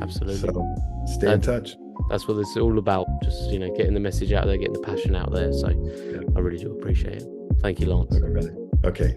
Absolutely.
So stay in
That,
touch.
that's what it's all about. Just getting the message out there, getting the passion out there. So
Yeah.
I really do appreciate it. Thank you, Lance.
All right, brother. Okay.